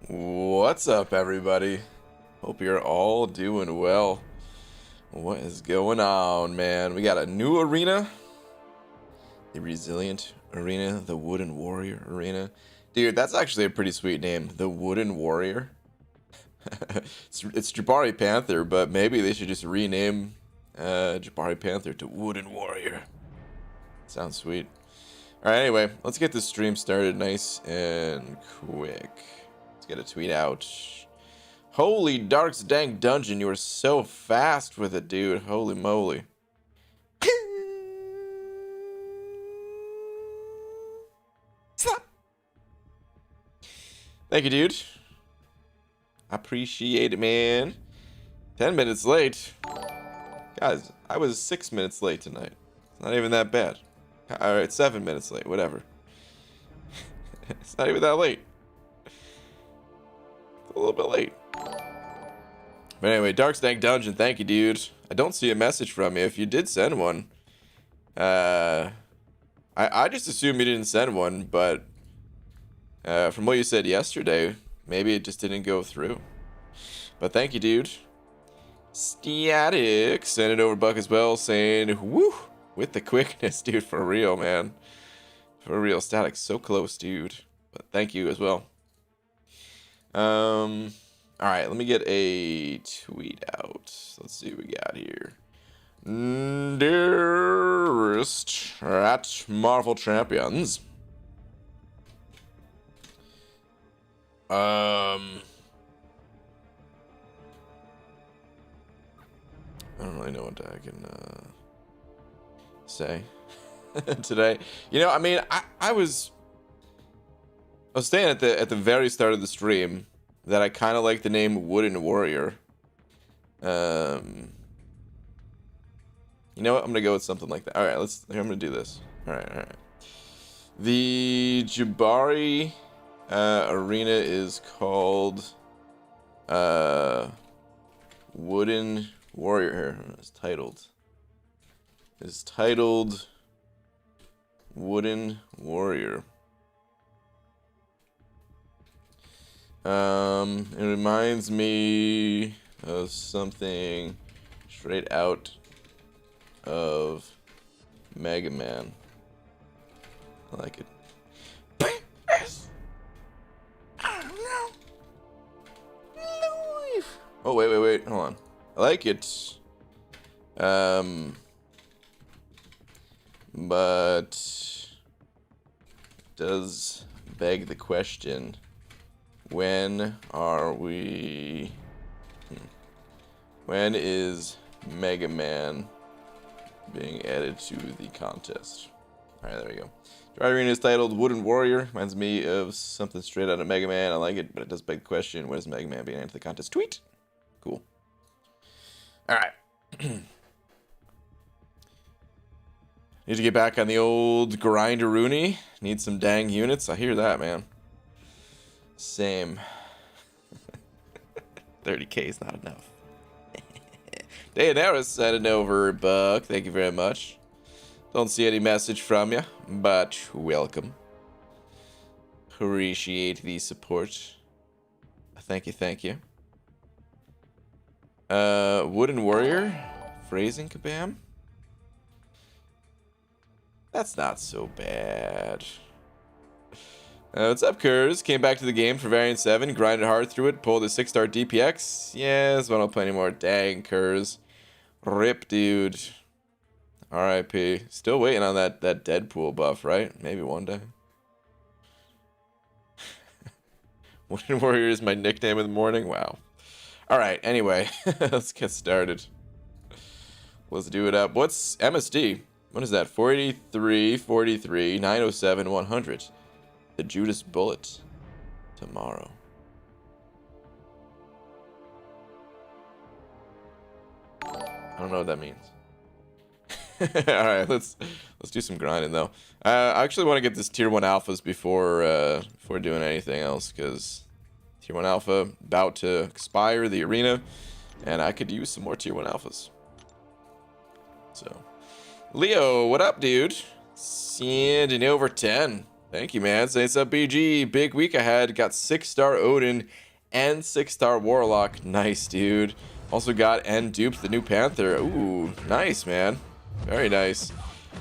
What's up, everybody? Hope you're all doing well. What is going on, man? We got a new arena, the Resilient Arena, the Wooden Warrior Arena. Dude, that's actually a pretty sweet name, the Wooden Warrior. It's Jabari Panther, but maybe they should just rename Jabari Panther to Wooden Warrior. Sounds sweet. Alright, anyway, let's get this stream started nice and quick. Let's get a tweet out. Holy Dark's Dank Dungeon, you are so fast with it, dude. Holy moly. Thank you, dude. Appreciate it, man. 10 minutes late. Guys, I was 6 minutes late tonight. It's not even that bad. Alright, 7 minutes late, whatever. It's not even that late. It's a little bit late. But anyway, Dark's Dank Dungeon, thank you, dude. I don't see a message from you. If you did send one, I just assume you didn't send one, but from what you said yesterday, maybe it just didn't go through. But thank you, dude. Static sent it over Buck as well, saying, woo, with the quickness, dude, for real, man. For real, Static, so close, dude. But thank you as well. Alright, let me get a tweet out. Let's see what we got here. Dearest at Marvel Champions. I don't really know what I can say today. You know, I mean, I was saying at the very start of the stream that I kind of like the name Wooden Warrior. You know what? I'm gonna go with something like that. All right, I'm gonna do this. All right. The Jabari arena is called Wooden Warrior. Here, it's titled Wooden Warrior. It reminds me of something straight out of Mega Man. I like it. Oh, wait, hold on. I like it. But does beg the question, when is Mega Man being added to the contest? Alright, there we go. Dry Arena is titled Wooden Warrior. Reminds me of something straight out of Mega Man. I like it, but it does beg the question, when is Mega Man being added to the contest? Tweet! Cool. Alright. Need to get back on the old grinder-rooney. Need some dang units. I hear that, man. Same. 30k is not enough. Daenerys sent it over, Buck. Thank you very much. Don't see any message from you, but welcome. Appreciate the support. Thank you. Wooden Warrior? Phrasing kabam? That's not so bad. What's up, Kurz? Came back to the game for Variant 7, grinded hard through it, pulled a 6-star DPX. Yes, but I'll play anymore. Dang, Kurz. Rip, dude. RIP. Still waiting on that Deadpool buff, right? Maybe one day. Wooden Warrior is my nickname in the morning? Wow. Alright, anyway. Let's get started. Let's do it up. What's MSD? What is that? 483, 43, 907, 100. The Judas Bullet. Tomorrow. I don't know what that means. Alright, let's do some grinding though. I actually want to get this tier 1 alphas before doing anything else, because tier 1 alpha about to expire the arena, and I could use some more tier 1 alphas. So Leo, what up, dude? Sending over 10. Thank you, man. Say what's up, BG. Big week ahead. Got 6-star Odin and 6-star Warlock. Nice, dude. Also got and duped the new Panther. Ooh, nice, man. Very nice.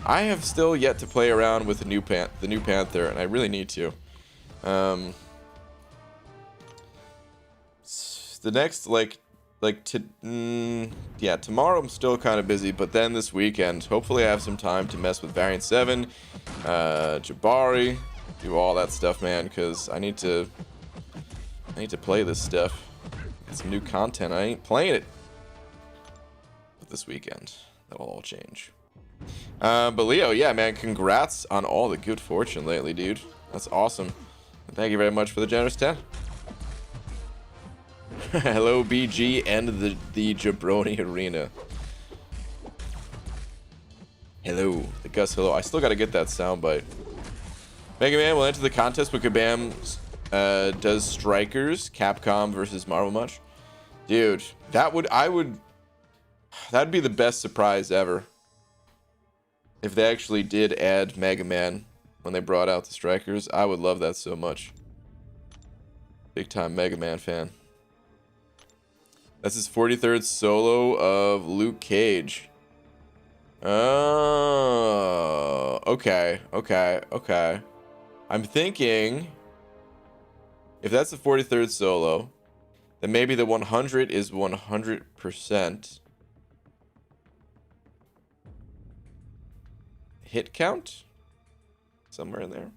I have still yet to play around with the new Panther, and I really need to. The next yeah, tomorrow I'm still kind of busy, but then this weekend, hopefully I have some time to mess with Variant 7, Jabari, do all that stuff, man, because I need to play this stuff. Get some new content. I ain't playing it. But this weekend, that'll all change. But Leo, yeah, man, congrats on all the good fortune lately, dude. That's awesome. And thank you very much for the generous 10. Hello, BG and the Jabroni Arena. Hello, the Gus. Hello. I still got to get that soundbite. Mega Man will enter the contest, but Kabam does Strikers, Capcom versus Marvel much. Dude, that'd be the best surprise ever. If they actually did add Mega Man when they brought out the Strikers, I would love that so much. Big time Mega Man fan. That's his 43rd solo of Luke Cage. Oh, okay. I'm thinking if that's the 43rd solo, then maybe the 100 is 100% hit count? Somewhere in there.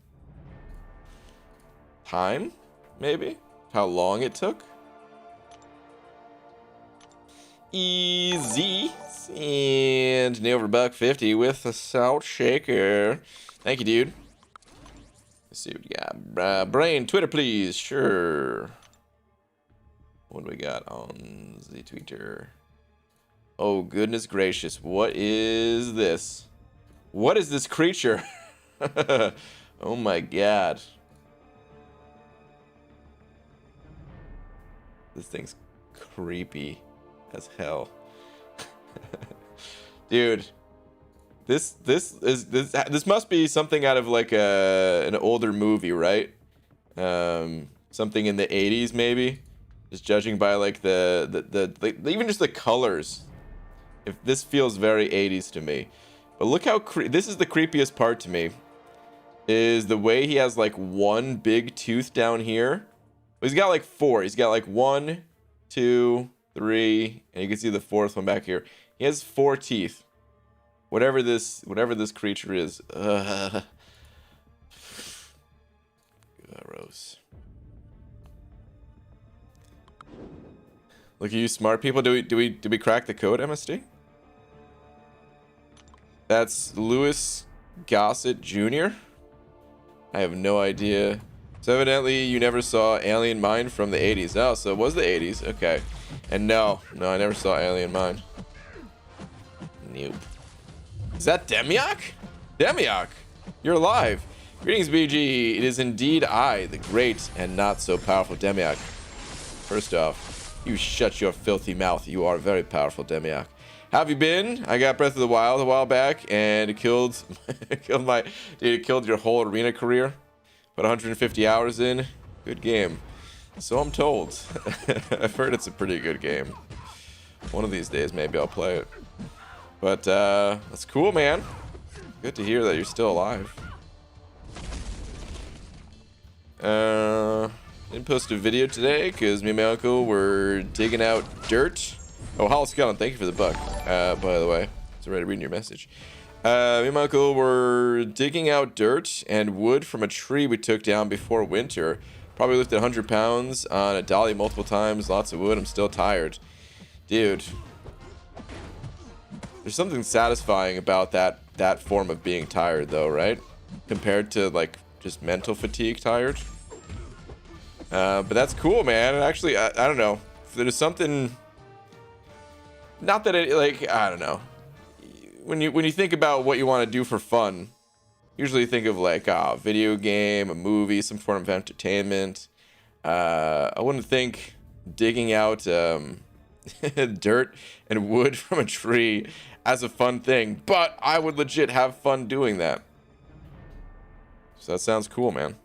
Time? Maybe? How long it took? Easy. And Neil for $1.50 with a salt shaker. Thank you, dude. Let's see what we got. Brain, Twitter, please. Sure. What do we got on the Twitter? Oh, goodness gracious. What is this? What is this creature? Oh, my God. This thing's creepy as hell. Dude, this must be something out of like an older movie, right? Something in the 80s maybe, just judging by like the even just the colors. If this feels very 80s to me. But look how this is the creepiest part to me, is the way he has like one big tooth down here. Well, he's got like 4. He's got like 1, 2, 3, and you can see the 4th one back here. He has 4 teeth. Whatever this creature is. Gross. Look at you smart people. Do we crack the code, MSD? That's Louis Gossett Jr. I have no idea. So evidently you never saw Alien Mind from the 80s. Oh, so it was the 80s. Okay. And no, I never saw Alien Mind. Nope. Is that Demiok? Demiok, you're alive. Greetings, BG. It is indeed I, the great and not so powerful Demiok. First off, you shut your filthy mouth. You are very powerful, Demiok. How have you been? I got Breath of the Wild a while back, and it killed it killed your whole arena career. Put 150 hours in. Good game. So I'm told. I've heard it's a pretty good game. One of these days, maybe I'll play it. But that's cool, man. Good to hear that you're still alive. Didn't post a video today because me and my uncle were digging out dirt. Oh, Hollow Skeleton, thank you for the buck. By the way, I was already reading your message. Me and my uncle were digging out dirt and wood from a tree we took down before winter. Probably lifted 100 pounds on a dolly multiple times. Lots of wood. I'm still tired. Dude. There's something satisfying about that form of being tired, though, right? Compared to, like, just mental fatigue tired. But that's cool, man. And actually, I don't know. There's something... Not that it, like, I don't know. When you think about what you want to do for fun, usually you think of, like, a video game, a movie, some form of entertainment. I wouldn't think digging out dirt and wood from a tree as a fun thing, but I would legit have fun doing that. So that sounds cool, man.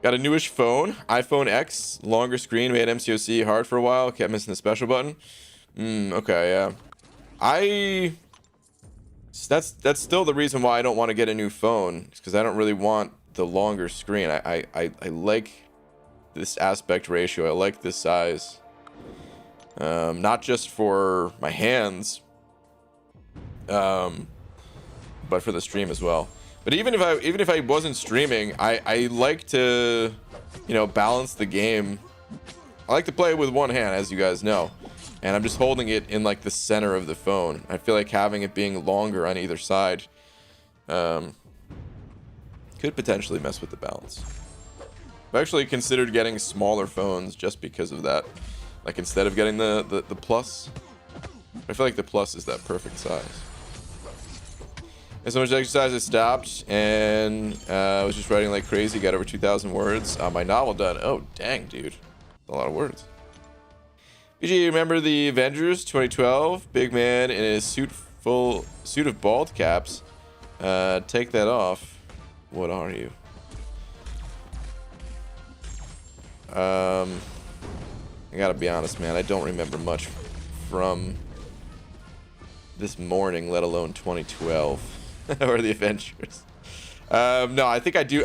Got a newish phone, iPhone X, longer screen, made MCOC hard for a while, kept missing the special button. Okay, yeah. That's still the reason why I don't want to get a new phone, because I don't really want the longer screen. I like this aspect ratio. I like this size. Not just for my hands, but for the stream as well. But even if I wasn't streaming, I like to, you know, balance the game. I like to play with one hand, as you guys know, and I'm just holding it in like the center of the phone. I feel like having it being longer on either side could potentially mess with the balance. I've actually considered getting smaller phones just because of that. Like instead of getting the plus, I feel like the plus is that perfect size. And so much exercise I stopped, and I was just writing like crazy. Got over 2,000 words. My novel done. Oh dang, dude, that's a lot of words. BG, remember the Avengers 2012? Big man in a suit of bald caps. Take that off. What are you? I gotta be honest, man. I don't remember much from this morning, let alone 2012 or the Avengers. No, I think I do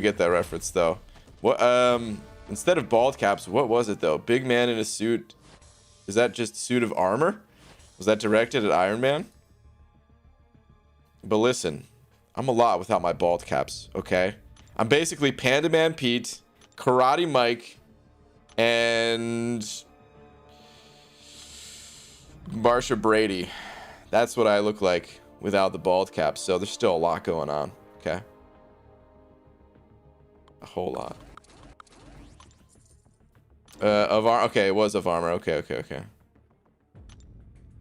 get that reference though. What? Instead of bald caps, what was it though? Big man in a suit. Is that just suit of armor? Was that directed at Iron Man? But listen, I'm a lot without my bald caps. Okay, I'm basically Panda Man Pete, Karate Mike, and Marsha Brady. That's what I look like without the bald cap. So there's still a lot going on. Okay, a whole lot. Okay, it was of armor. Okay.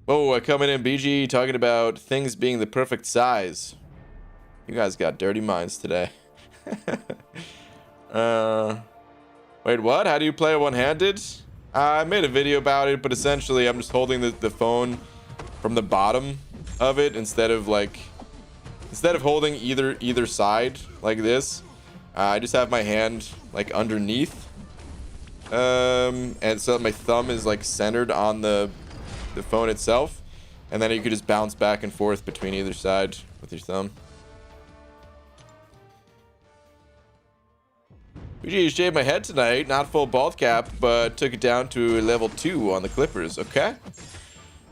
Oh, coming in, BG, talking about things being the perfect size. You guys got dirty minds today. Wait, what? How do you play one-handed? I made a video about it, but essentially I'm just holding the phone from the bottom of it instead of holding either side like this. I just have my hand like underneath, and so my thumb is like centered on the phone itself, and then you could just bounce back and forth between either side with your thumb. BG shaved my head tonight, not full bald cap, but took it down to level 2 on the clippers. Okay,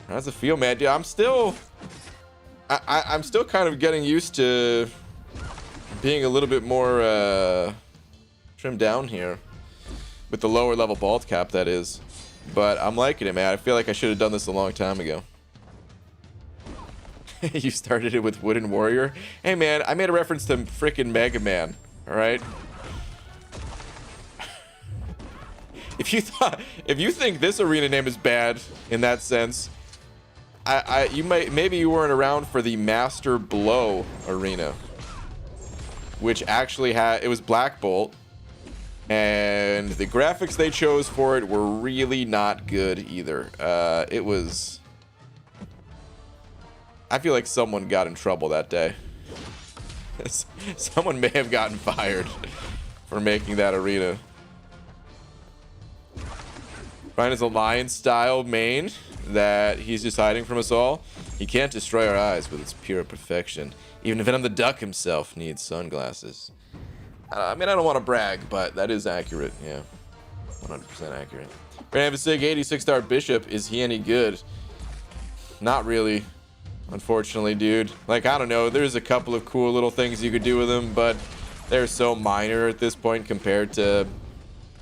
how's it feel, man? Dude, I'm still kind of getting used to being a little bit more trimmed down here with the lower level bald cap, that is. But I'm liking it, man. I feel like I should have done this a long time ago. You started it with Wooden Warrior. Hey, man, I made a reference to frickin' Mega Man. All right. If you think this arena name is bad in that sense, maybe you weren't around for the Master Blow arena, which actually it was Black Bolt. And the graphics they chose for it were really not good either. It was... I feel like someone got in trouble that day. Someone may have gotten fired for making that arena. Ryan is a lion-style main that he's just hiding from us all. He can't destroy our eyes with its pure perfection. Even Venom the Duck himself needs sunglasses. I mean, I don't want to brag, but that is accurate. Yeah, 100% accurate. Brandon Sig, 86-star Bishop. Is he any good? Not really, unfortunately, dude. Like, I don't know. There's a couple of cool little things you could do with him, but they're so minor at this point compared to,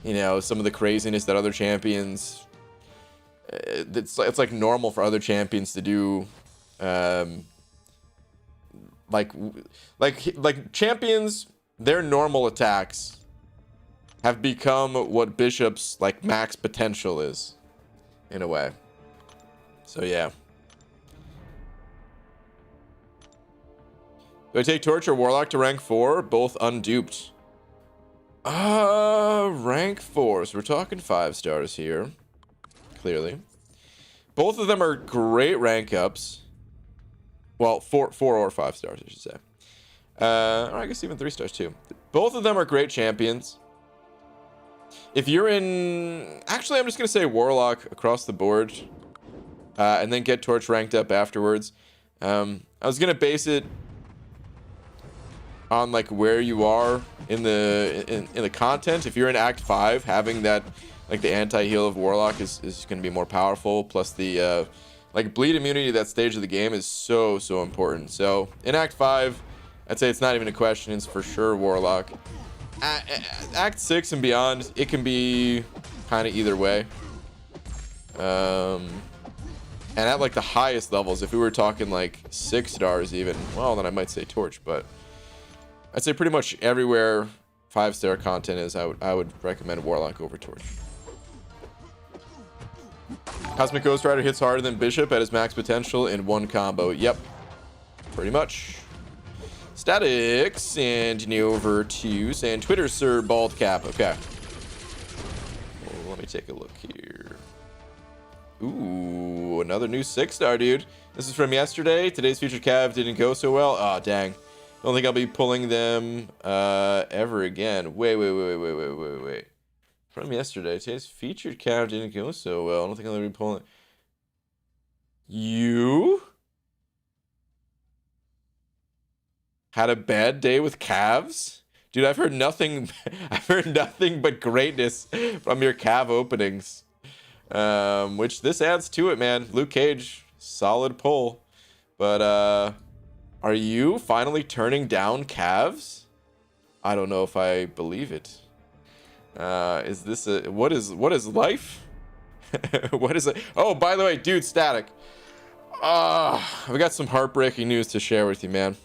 you know, some of the craziness that other champions. It's like normal for other champions to do. Like champions. Their normal attacks have become what Bishop's like max potential is, in a way. So yeah. Do I take Torch or Warlock to rank 4? Both unduped. Rank 4. So we're talking 5 stars here. Clearly. Both of them are great rank ups. Well, four or 5 stars, I should say. Or I guess even 3 stars too. Both of them are great champions. If you're in... Actually, I'm just going to say Warlock across the board. And then get Torch ranked up afterwards. I was going to base it on like where you are in the content. If you're in Act 5, having that like the anti-heal of Warlock is going to be more powerful. Plus the like bleed immunity at that stage of the game is so important. So in Act 5, I'd say it's not even a question. It's for sure Warlock. Act 6 and beyond, it can be kind of either way. And at like the highest levels, if we were talking like 6 stars even, well, then I might say Torch, but I'd say pretty much everywhere 5-star content is, I would recommend Warlock over Torch. Cosmic Ghost Rider hits harder than Bishop at his max potential in one combo. Yep, pretty much. Statics, and over to saying Twitter, Sir Bald Cap. Okay. Well, let me take a look here. Ooh, another new 6-star, dude. This is from yesterday. Today's featured Cav didn't go so well. Oh, dang. Don't think I'll be pulling them ever again. Wait. From yesterday. Today's featured Cav didn't go so well. I don't think I'll ever be pulling. You had a bad day with Cavs? Dude, I've heard nothing but greatness from your Cav openings. Which this adds to it, man. Luke Cage, solid pull. But are you finally turning down Cavs? I don't know if I believe it. Is this a what is life? What is it? Oh, by the way, dude, Static. I've got some heartbreaking news to share with you, man.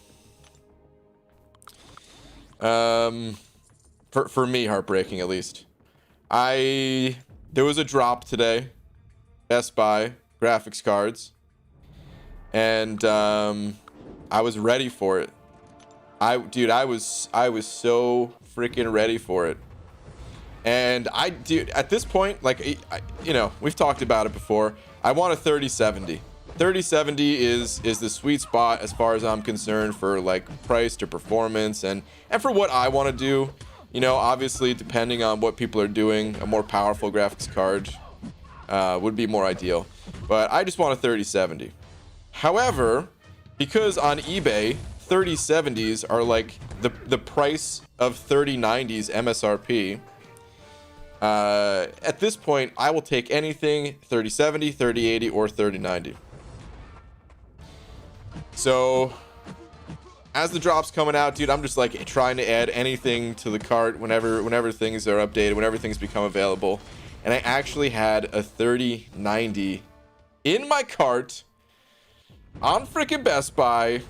For me, heartbreaking at least. There was a drop today, Best Buy graphics cards, and I was ready for it. I was so freaking ready for it. And dude, at this point, like, you know, we've talked about it before. I want a 3070. 3070 is the sweet spot as far as I'm concerned for like price to performance and for what I want to do. You know, obviously depending on what people are doing, a more powerful graphics card would be more ideal. But I just want a 3070. However, because on eBay 3070s are like the price of 3090s MSRP. At this point, I will take anything 3070, 3080, or 3090. So, as the drop's coming out, dude, I'm just like trying to add anything to the cart whenever things are updated, whenever things become available. And I actually had a 3090 in my cart on freaking Best Buy.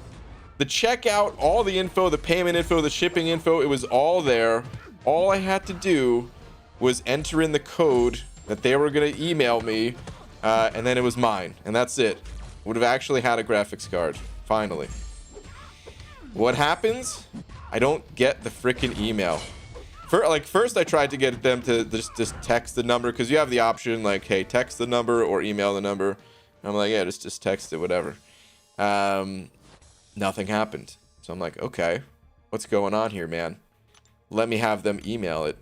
The checkout, all the info, the payment info, the shipping info, it was all there. All I had to do was enter in the code that they were going to email me, and then it was mine, and that's it. Would have actually had a graphics card, finally. What happens? I don't get the freaking email. First I tried to get them to just text the number, because you have the option, like, hey, text the number or email the number. And I'm like, yeah, just text it, whatever. Nothing happened. So I'm like, okay, what's going on here, man? Let me have them email it.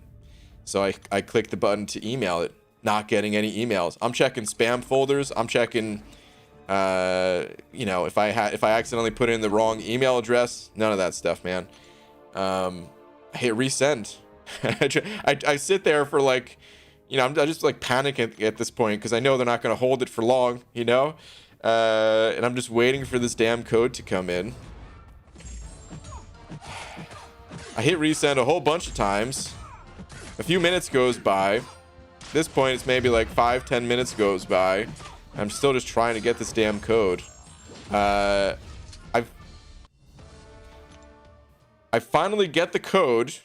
So I clicked the button to email it. Not getting any emails. I'm checking spam folders. I'm checking, you know, if I accidentally put in the wrong email address. None of that stuff, man. I hit resend. I sit there for like, you know, I'm just like panicking at this point because I know they're not going to hold it for long, you know. And I'm just waiting for this damn code to come in. I hit resend a whole bunch of times. A few minutes goes by. At this point, it's maybe like 5-10 minutes goes by. I'm still just trying to get this damn code. I finally get the code,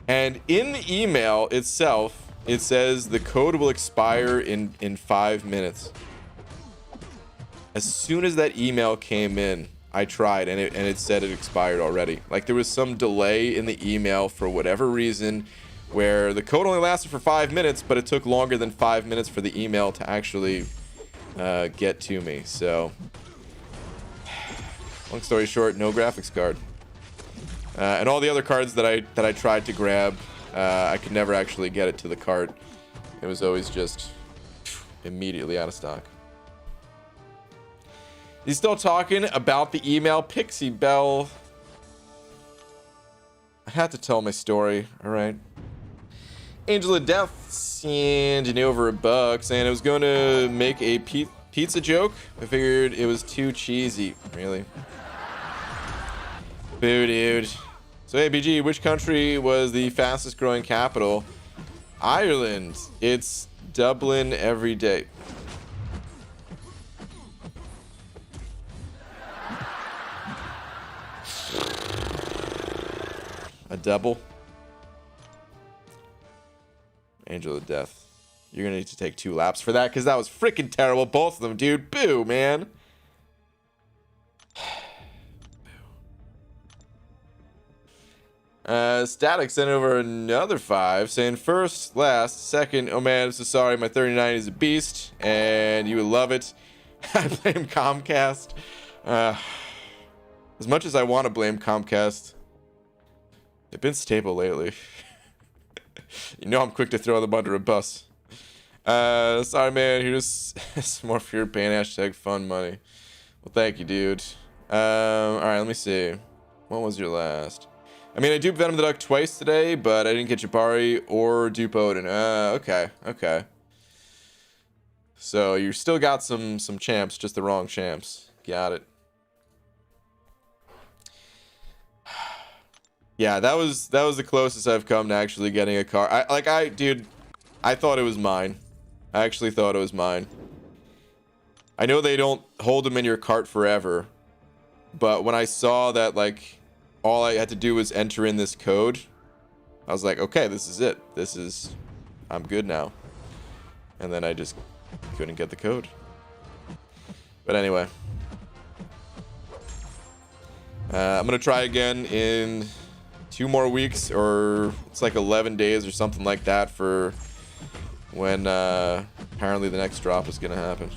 and in the email itself, it says the code will expire in 5 minutes. As soon as that email came in, I tried, and it said it expired already. Like, there was some delay in the email for whatever reason, where the code only lasted for 5 minutes, but it took longer than 5 minutes for the email to actually get to me. So Long story short, no graphics card. And all the other cards that I tried to grab, I could never actually get it to the cart. It was always just immediately out of stock. He's still talking about the email. Pixie Bell. I had to tell my story, all right. Angel of Death sending over $1 saying I was going to make a pizza joke. I figured it was too cheesy. Really? Boo, dude. So, hey, BG, which country was the fastest growing capital? Ireland. It's Dublin every day. A double. Angel of Death. You're gonna need to take 2 laps for that because that was freaking terrible. Both of them, dude. Boo, man. Static sent over another 5 saying first, last, second. Oh man, I'm so sorry. My 39 is a beast and you would love it. I blame Comcast. As much as I want to blame Comcast, they've been stable lately. You know I'm quick to throw them under a bus. Sorry, man. Here's some more for your pain. Hashtag fun money. Well, thank you, dude. All right, let me see. What was your last? I mean, I duped Venom the Duck twice today, but I didn't get Jabari or dupe Odin. Okay. So you still got some champs, just the wrong champs. Got it. Yeah, that was the closest I've come to actually getting a car. Dude, I thought it was mine. I actually thought it was mine. I know they don't hold them in your cart forever, but when I saw that, like, all I had to do was enter in this code, I was like, okay, this is it. I'm good now. And then I just couldn't get the code. But anyway. I'm going to try again in 2 more weeks, or it's like 11 days or something like that for when apparently the next drop is going to happen.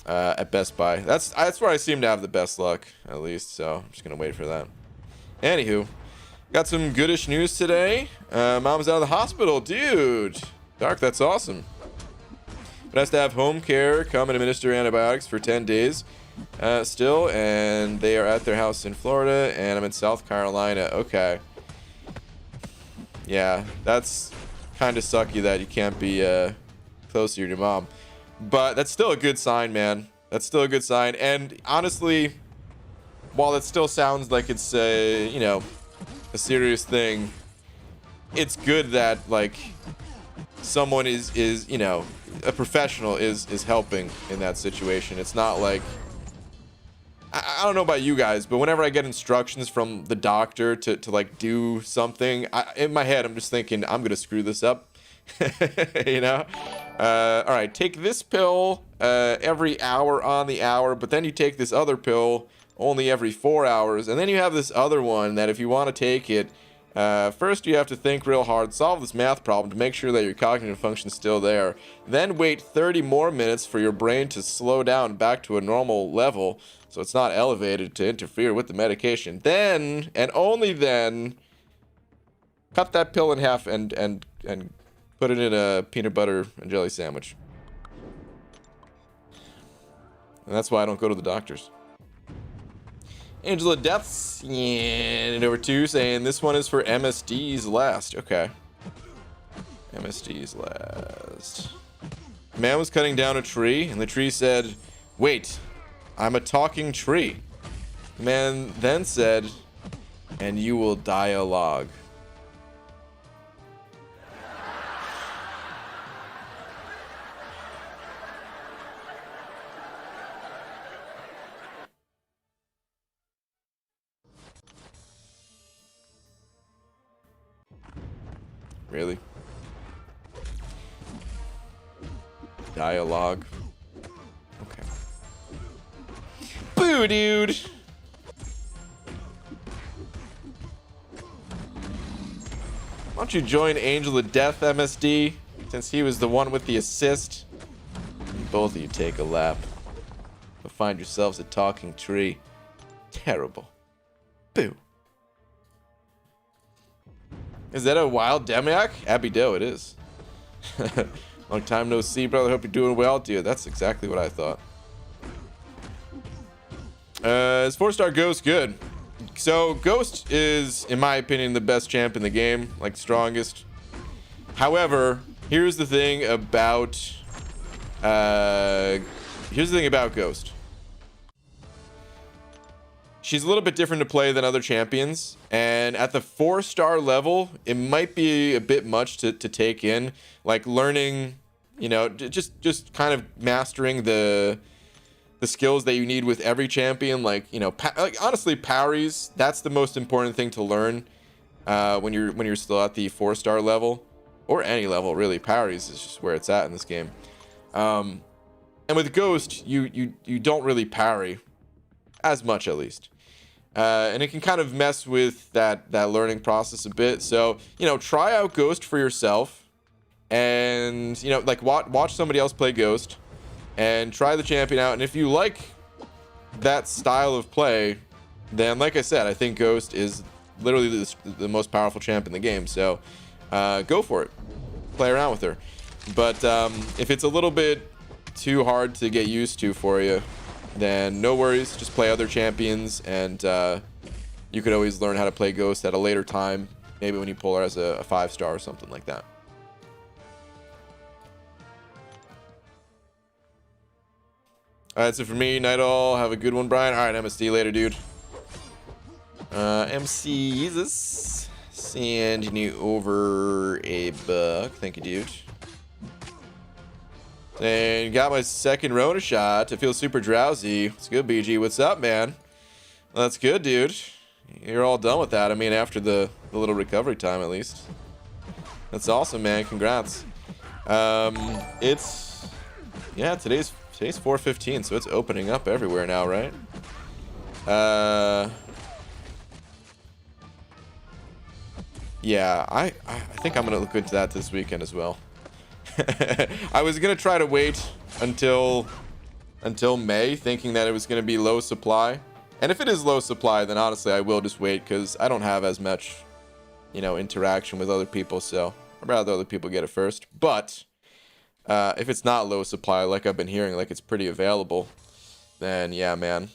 At Best Buy. That's where I seem to have the best luck, at least, so I'm just gonna wait for that. Anywho, got some goodish news today. Mom's out of the hospital. Dude, Dark, that's awesome. But has to have home care, come and administer antibiotics for 10 days still, and they are at their house in Florida, and I'm in South Carolina. Okay. Yeah, that's kind of sucky that you can't be close to your mom. But that's still a good sign, man. That's still a good sign. And honestly, while it still sounds like it's you know, a serious thing, it's good that, like, someone is you know, a professional is helping in that situation. It's not like, I don't know about you guys, but whenever I get instructions from the doctor to like do something, in my head I'm just thinking I'm gonna screw this up. You know. All right, take this pill every hour on the hour, but then you take this other pill only every 4 hours, and then you have this other one that if you want to take it, first you have to think real hard, solve this math problem to make sure that your cognitive function is still there, then wait 30 more minutes for your brain to slow down back to a normal level so it's not elevated to interfere with the medication. Then, and only then, cut that pill in half and put it in a peanut butter and jelly sandwich. And that's why I don't go to the doctors. Angela Deaths, and over 2 saying this one is for MSD's last. Okay. MSD's last. A man was cutting down a tree, and the tree said, "Wait, I'm a talking tree." The man then said, "And you will dialogue." Really? Dialogue. Okay. Boo, dude! Why don't you join Angel of Death, MSD? Since he was the one with the assist. Both of you take a lap. You'll find yourselves a talking tree. Terrible. Boo. Is that a wild Demiac? Abby Doe, it is. Long time no see, brother. Hope you're doing well, dude. That's exactly what I thought. Is 4-star Ghost good? So Ghost is, in my opinion, the best champ in the game, like strongest. However, here's the thing about Ghost. She's a little bit different to play than other champions, and at the 4-star level, it might be a bit much to take in. Like learning, you know, just kind of mastering the skills that you need with every champion. Like, you know, like honestly, parries. That's the most important thing to learn when you're still at the 4-star level, or any level really. Parries is just where it's at in this game. And with Ghost, you don't really parry as much, at least. And it can kind of mess with that learning process a bit. So, you know, try out Ghost for yourself, and, you know, like watch somebody else play Ghost and try the champion out. And if you like that style of play, then, like I said, I think Ghost is literally the most powerful champ in the game. So go for it, play around with her. But if it's a little bit too hard to get used to for you, then no worries, just play other champions, and you could always learn how to play Ghost at a later time, maybe when you pull her as a 5-star or something like that. Alright, so for me, Night All, have a good one, Brian. Alright, MSD later, dude. MC Jesus, sending you over a buck. Thank you, dude. And got my second Rona shot. I feel super drowsy. It's good, BG. What's up, man? Well, that's good, dude. You're all done with that. I mean, after the little recovery time, at least. That's awesome, man. Congrats. It's, yeah, today's 4:15, so it's opening up everywhere now, right? Yeah, I think I'm gonna look into that this weekend as well. I was gonna try to wait until May, thinking that it was gonna be low supply. And if it is low supply, then honestly I will just wait, because I don't have as much, you know, interaction with other people, so I'd rather other people get it first. But if it's not low supply, like I've been hearing, like it's pretty available, then yeah, man,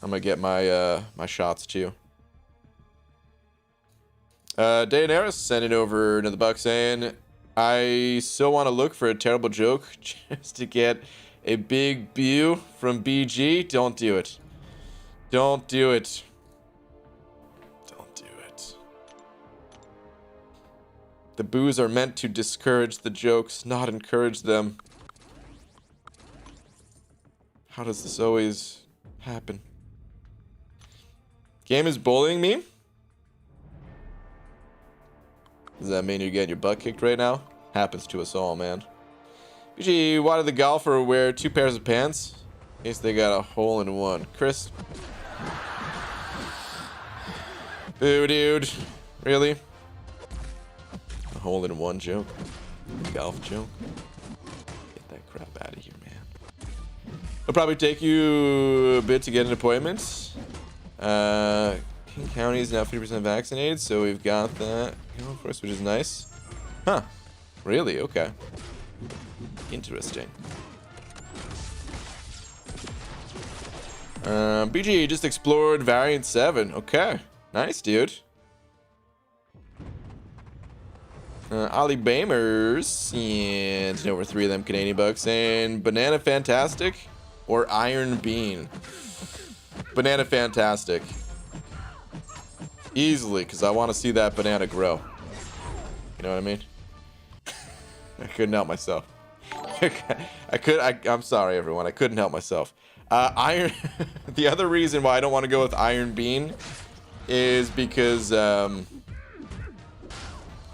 I'm gonna get my my shots too. Daenerys sending over another buck saying, I so want to look for a terrible joke just to get a big bew from BG. Don't do it. Don't do it. Don't do it. The boos are meant to discourage the jokes, not encourage them. How does this always happen? Game is bullying me? Does that mean you're getting your butt kicked right now? Happens to us all, man. BG, why did the golfer wear 2 pairs of pants? In case they got a hole in one. Chris? Boo, dude. Really? A hole in one joke? Golf joke? Get that crap out of here, man. It'll probably take you a bit to get an appointment. King County is now 50% vaccinated, so we've got that going for us, which is nice. Huh. Really? Okay. Interesting. BG just explored variant 7. Okay. Nice, dude. Ollie Bamers and over 3 of them Canadian bucks, and Banana Fantastic or Iron Bean. Banana Fantastic. Easily, because I want to see that banana grow. You know what I mean? I couldn't help myself. I'm sorry, everyone. I couldn't help myself. Iron. The other reason why I don't want to go with Iron Bean is because what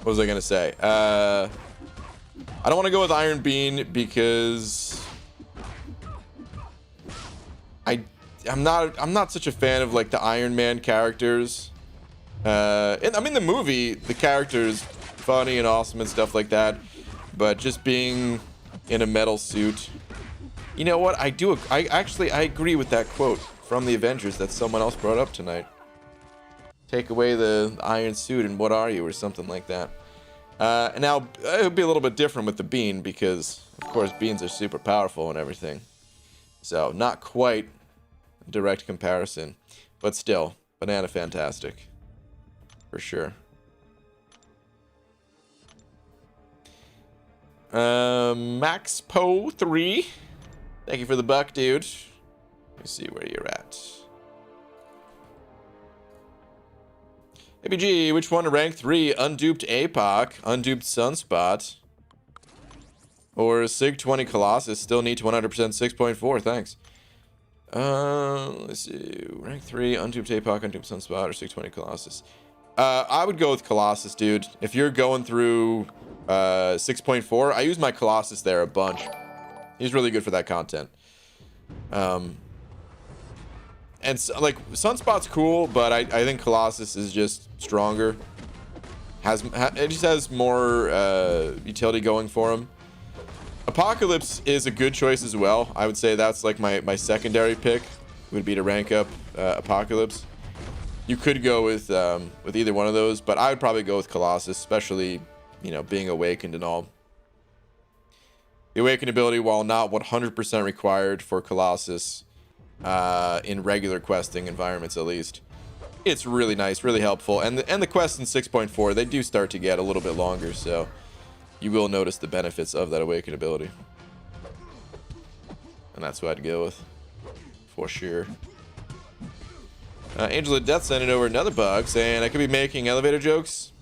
was I gonna say? I don't want to go with Iron Bean because I'm not such a fan of like the Iron Man characters. And I mean, the movie, the character is funny and awesome and stuff like that, but just being in a metal suit You know what? I actually agree with that quote from the Avengers that someone else brought up tonight. Take away the iron suit and what are you, or something like that. And now it would be a little bit different with the bean because, of course, beans are super powerful and everything. So not quite direct comparison, but still, banana fantastic, for sure. Max Poe 3. Thank you for the buck, dude. Let me see where you're at. ABG, which one to rank 3? Unduped APOC, Unduped Sunspot, or Sig 20 Colossus? Still need to 100% 6.4. Thanks. Let's see. Rank 3, Unduped APOC, Unduped Sunspot, or Sig 20 Colossus. I would go with Colossus, dude. If you're going through 6.4, I use my Colossus there a bunch. He's really good for that content. And so, like, Sunspot's cool, but I think Colossus is just stronger. It just has more utility going for him. Apocalypse is a good choice as well. I would say that's like my secondary pick would be to rank up Apocalypse. You could go with either one of those, but I would probably go with Colossus, especially, you know, being awakened and all. The awakened ability, while not 100% required for Colossus, in regular questing environments at least, it's really nice, really helpful. And the quests in 6.4, they do start to get a little bit longer, so you will notice the benefits of that awakened ability. And that's what I'd go with, for sure. Angel of Death sending over another bug saying I could be making elevator jokes.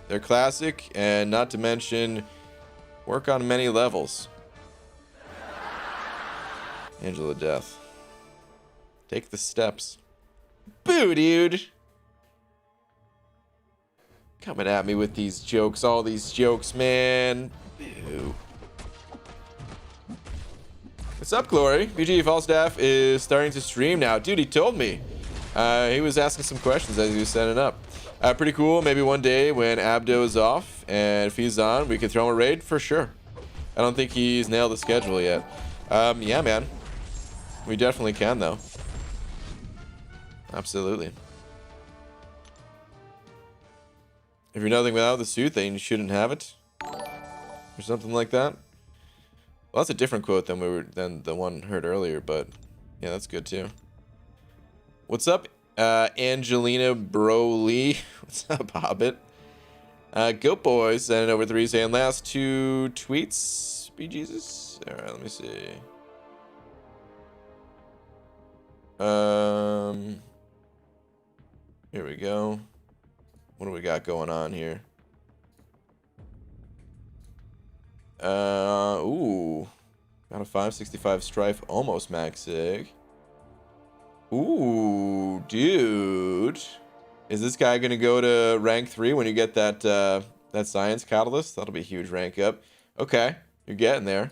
They're classic, and not to mention work on many levels. Angel of Death. Take the steps. Boo, dude. Coming at me with these jokes, all these jokes, man. Boo. What's up, Glory? BG Falstaff is starting to stream now. Dude, he told me. He was asking some questions as he was setting up. Pretty cool. Maybe one day when Abdo is off and if he's on, we could throw him a raid for sure. I don't think he's nailed the schedule yet. Yeah, man. We definitely can, though. Absolutely. If you're nothing without the suit, then you shouldn't have it, or something like that. Well, that's a different quote than the one heard earlier, but yeah, that's good too. What's up, Angelina Broly? What's up, Hobbit? Goat Boys sending over 3 saying last 2 tweets. Be Jesus. All right, let me see. Here we go. What do we got going on here? Ooh. Got a 565 Strife, almost max sig. Ooh, dude. Is this guy gonna go to rank 3 when you get that that science catalyst? That'll be a huge rank up. Okay, you're getting there.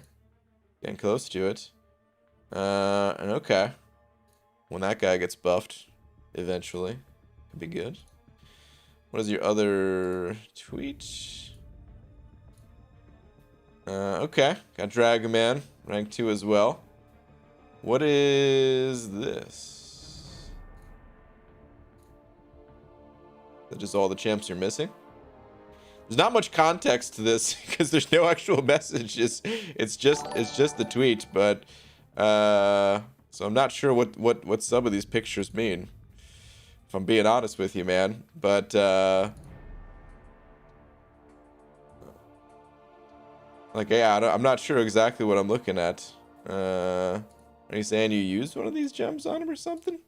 Getting close to it. And okay. When that guy gets buffed, eventually. Could be good. What is your other tweet? Okay. Got Dragon Man, rank 2 as well. What is this? Is that just all the champs you're missing? There's not much context to this because there's no actual message. It's just the tweet, but so I'm not sure what some of these pictures mean, if I'm being honest with you, man. But like, yeah, I'm not sure exactly what I'm looking at. Are you saying you used one of these gems on him or something?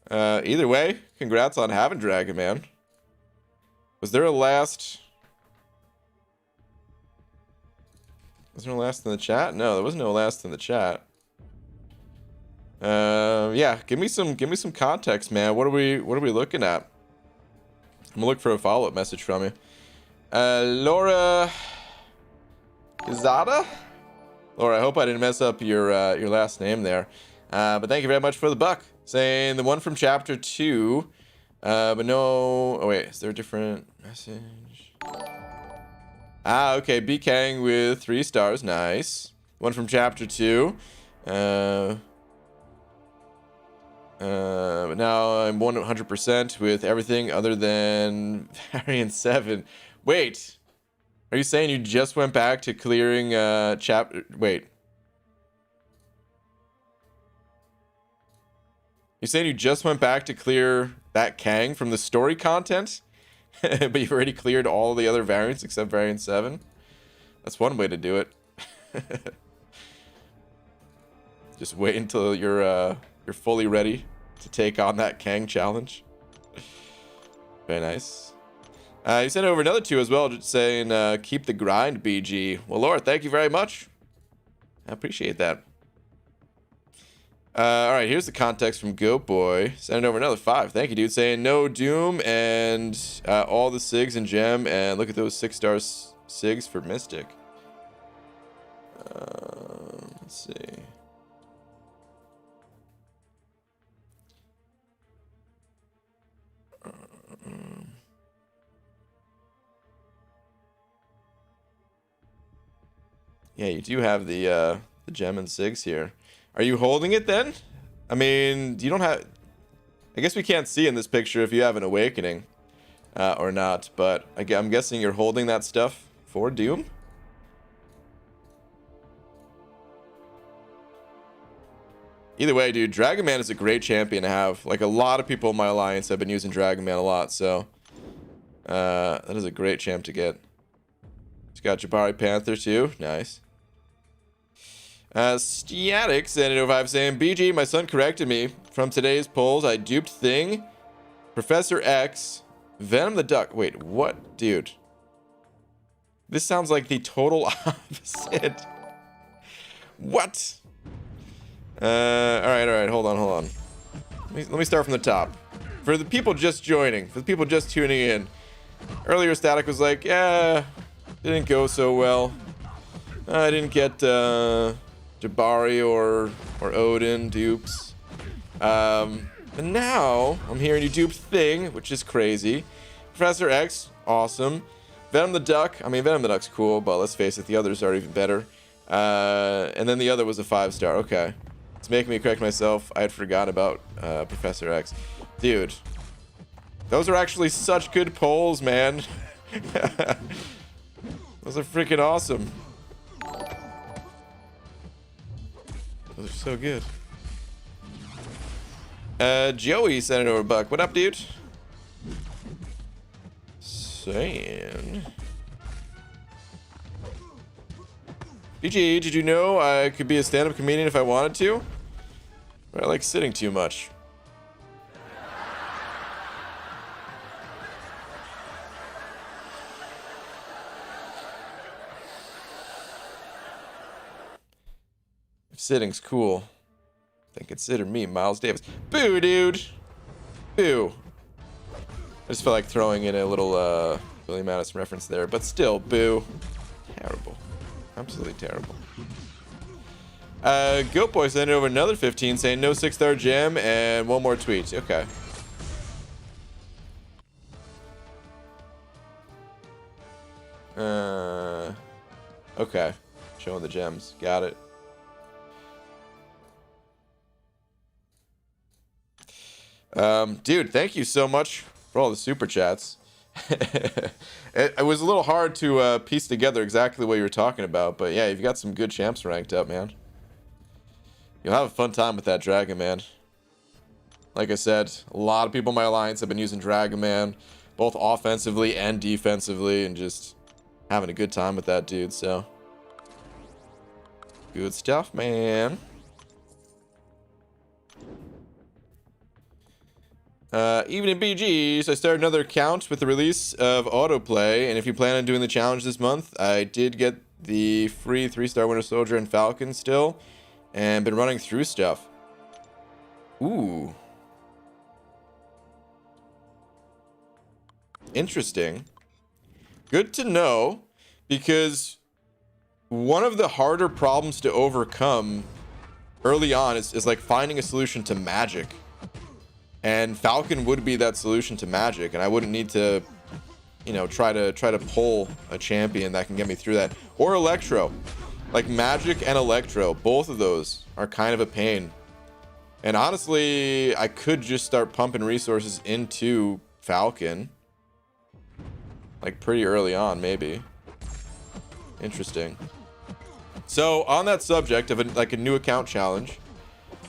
Either way, congrats on having Dragon Man. Was there a last? Was there a last in the chat? No, there was no last in the chat. Yeah, give me some context, man. What are we looking at? I'm gonna look for a follow-up message from you. Laura Izada? Laura, I hope I didn't mess up your last name there. But thank you very much for the buck. Saying the one from chapter 2. But no, oh wait, is there a different message? Ah, okay, B Kang with 3 stars, nice. One from chapter 2. But now I'm 100% with everything other than variant 7. Wait, are you saying you just went back to clearing chapter? Wait, you saying you just went back to clear that Kang from the story content, but you've already cleared all the other variants except variant 7? That's one way to do it. Just wait until you're fully ready to take on that Kang challenge. Very nice. You sent over another 2 as well, just saying keep the grind, BG. Well, Lord, thank you very much. I appreciate that. All right, here's the context from Goat Boy. Sending over another 5. Thank you, dude. Saying no Doom and all the SIGs and Gem, and look at those 6-star SIGs for Mystic. Let's see. Yeah, you do have the Gem and SIGs here. Are you holding it then? I mean, you don't have... I guess we can't see in this picture if you have an awakening or not, but I'm guessing you're holding that stuff for Doom? Either way, dude, Dragon Man is a great champion to have. Like, a lot of people in my alliance have been using Dragon Man a lot, so... that is a great champ to get. He's got Jabari Panther, too. Nice. Static sending over 5 saying, BG, my son corrected me. From today's polls, I duped Thing, Professor X, Venom the Duck. Wait, what? Dude. This sounds like the total opposite. What? Alright, hold on. Let me start from the top. For the people just joining, for the people just tuning in, earlier Static was like, yeah, didn't go so well. I didn't get Jabari or Odin dupes. But now I'm hearing you dupe Thing, which is crazy. Professor X, awesome. Venom the Duck, I mean, Venom the Duck's cool, but let's face it, the others are even better. And then the other was a 5-star. Okay. It's making me correct myself. I had forgotten about Professor X. Dude. Those are actually such good polls, man. Those are freaking awesome. Those are so good. Joey sent it over Buck. What up, dude? Saying... BG, did you know I could be a stand-up comedian if I wanted to? But I like sitting too much. If sitting's cool, then consider me Miles Davis. Boo, dude! Boo. I just felt like throwing in a little Billy Madison reference there, but still, boo. Terrible. Absolutely terrible. Goat Boy sent over another 15 saying no 6-star gem and one more tweet. Okay. Okay. Showing the gems. Got it. Dude, thank you so much for all the super chats. It was a little hard to piece together exactly what you were talking about, but yeah, you've got some good champs ranked up, man. You'll have a fun time with that Dragon Man. Like I said, a lot of people in my alliance have been using Dragon Man, both offensively and defensively, and just having a good time with that dude, so. Good stuff, man. Evening BGs, I started another account with the release of autoplay, and if you plan on doing the challenge this month, I did get the free 3-star Winter Soldier and Falcon still, and been running through stuff. Ooh. Interesting. Good to know, because one of the harder problems to overcome early on is like finding a solution to magic. And Falcon would be that solution to magic, and I wouldn't need to, you know, try to pull a champion that can get me through that. Or Electro. Like magic and electro, both of those are kind of a pain. And honestly, I could just start pumping resources into Falcon. Like pretty early on, maybe. Interesting. So on that subject of a new account challenge,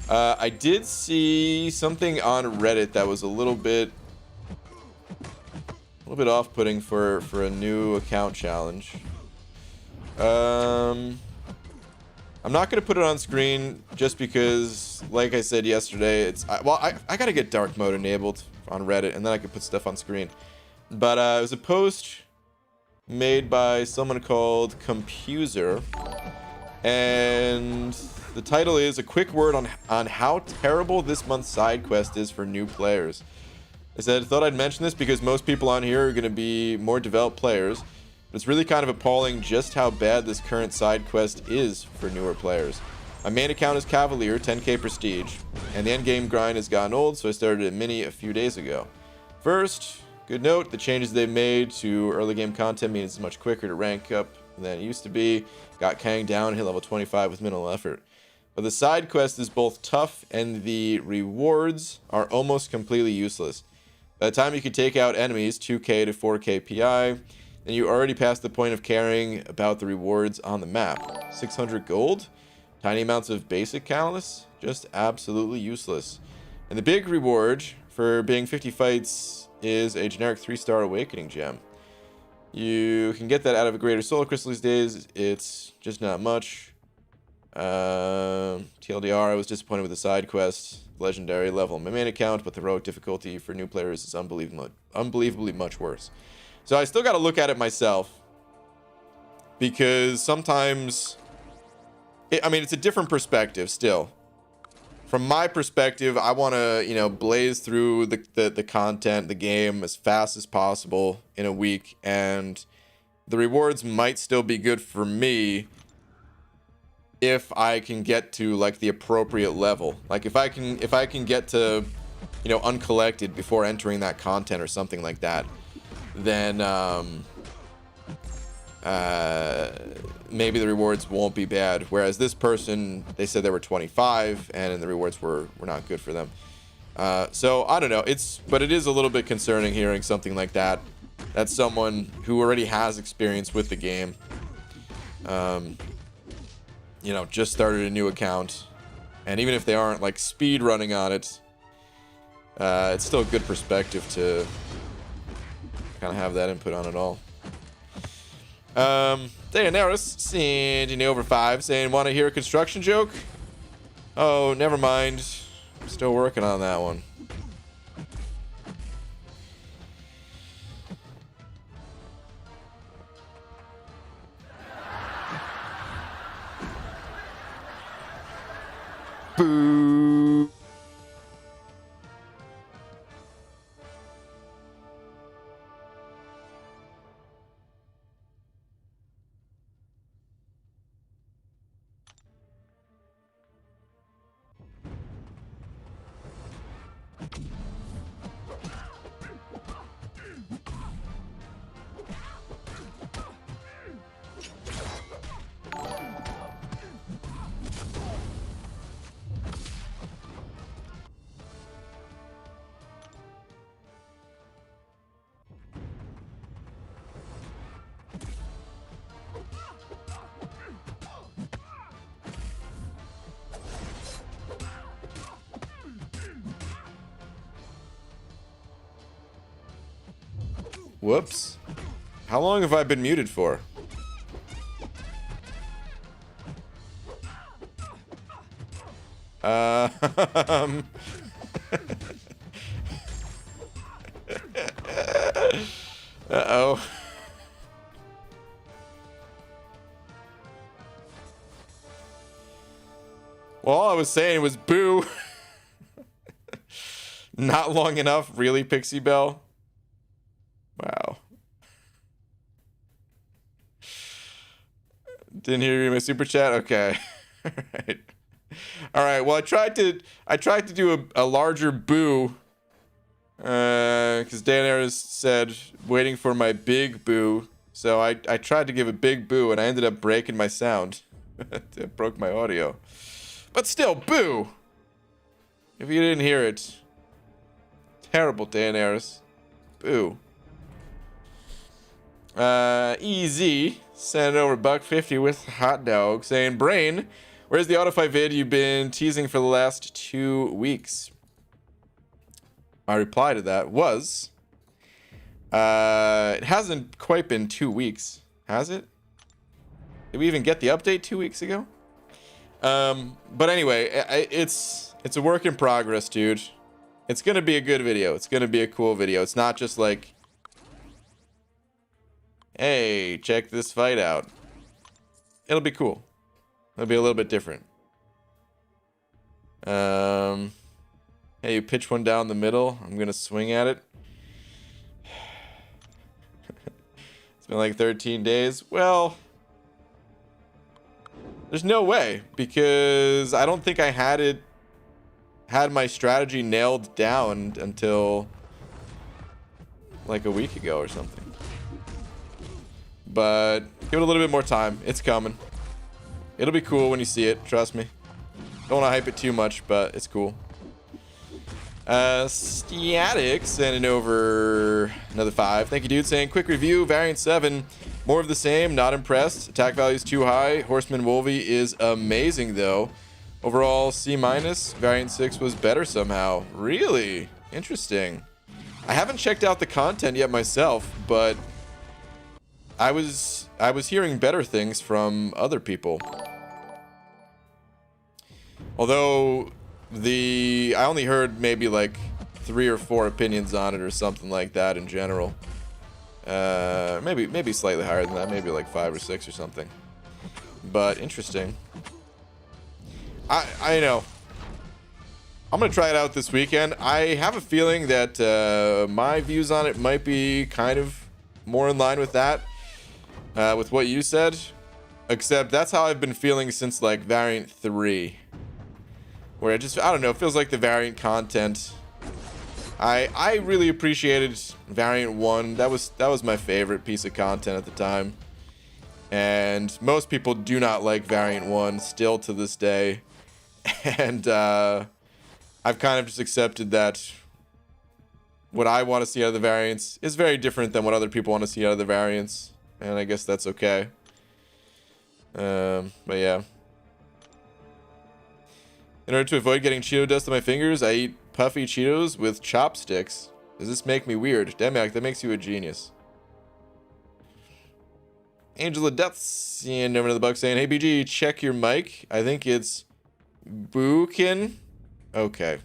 I did see something on Reddit that was a little bit off-putting for a new account challenge. I'm not gonna put it on screen just because, like I said yesterday, I gotta get dark mode enabled on Reddit and then I can put stuff on screen. But it was a post made by someone called Compuser, and the title is a quick word on how terrible this month's side quest is for new players. I said, thought I'd mention this because most people on here are going to be more developed players, but it's really kind of appalling just how bad this current side quest is for newer players. My main account is Cavalier, 10k prestige, and the endgame grind has gotten old, so I started a mini a few days ago. First, good note, the changes they've made to early game content means it's much quicker to rank up than it used to be. Got Kang down, hit level 25 with minimal effort. But the side quest is both tough and the rewards are almost completely useless. By the time you can take out enemies 2k to 4k PI, then you already past the point of caring about the rewards on the map. 600 gold, tiny amounts of basic catalysts, just absolutely useless. And the big reward for being 50 fights is a generic 3-star awakening gem. You can get that out of a greater solar crystal these days. It's just not much. TLDR, I was disappointed with the side quest. Legendary level on my main account, but the heroic difficulty for new players is unbelievably much worse. So I still got to look at it myself, because sometimes I mean, it's a different perspective still. From my perspective, I want to, you know, blaze through the content, the game as fast as possible in a week, and the rewards might still be good for me if I can get to like the appropriate level. Like if I can get to, you know, uncollected before entering that content or something like that, then maybe the rewards won't be bad. Whereas this person, they said they were 25 and the rewards were not good for them. So I don't know, but it is a little bit concerning hearing something like that. That's someone who already has experience with the game. You know, just started a new account, and even if they aren't like speed running on it, it's still a good perspective to kind of have that input on it all. Daenerys sending over 5 saying, want to hear a construction joke? Oh, never mind. I'm still working on that one. Boo. Whoops. How long have I been muted for? Uh-oh. Well, all I was saying was boo. Not long enough, really, Pixie Bell? Wow. Didn't hear you in my super chat? Okay. All right. All right. Well, I tried to do a larger boo. Because Daenerys said, waiting for my big boo. So I tried to give a big boo, and I ended up breaking my sound. It broke my audio. But still, boo! If you didn't hear it. Terrible, Daenerys. Boo. Easy. Sending over $1.50 with hot dog. Saying, Brain, where's the autofight vid you've been teasing for the last 2 weeks? My reply to that was... it hasn't quite been 2 weeks. Has it? Did we even get the update 2 weeks ago? But anyway, it's a work in progress, dude. It's gonna be a good video. It's gonna be a cool video. It's not just like, hey, check this fight out. It'll be cool. It'll be a little bit different. Hey, you pitch one down the middle. I'm gonna swing at it. It's been like 13 days. Well, there's no way, because I don't think I had my strategy nailed down until like a week ago or something. But give it a little bit more time. It's coming. It'll be cool when you see it. Trust me. Don't want to hype it too much, but it's cool. Static sending over another 5. Thank you, dude. Saying quick review. Variant 7. More of the same. Not impressed. Attack value is too high. Horseman Wolvie is amazing though. Overall C-. Variant 6 was better somehow. Really? Interesting. I haven't checked out the content yet myself, but I was hearing better things from other people. Although I only heard maybe like 3 or 4 opinions on it or something like that in general. Maybe slightly higher than that, maybe like 5 or 6 or something. But interesting. I know. I'm gonna try it out this weekend. I have a feeling that my views on it might be kind of more in line with that, with what you said. Except that's how I've been feeling since like Variant 3, where I don't know, it feels like the Variant content. I really appreciated Variant 1. That was my favorite piece of content at the time. And most people do not like Variant 1 still to this day. And I've kind of just accepted that what I want to see out of the variants is very different than what other people want to see out of the variants. And I guess that's okay. But yeah. In order to avoid getting Cheeto dust on my fingers, I eat puffy Cheetos with chopsticks. Does this make me weird? Demiak, that makes you a genius. Angel of Death seeing over to the buck saying, hey BG, check your mic. I think it's Bookin. Okay.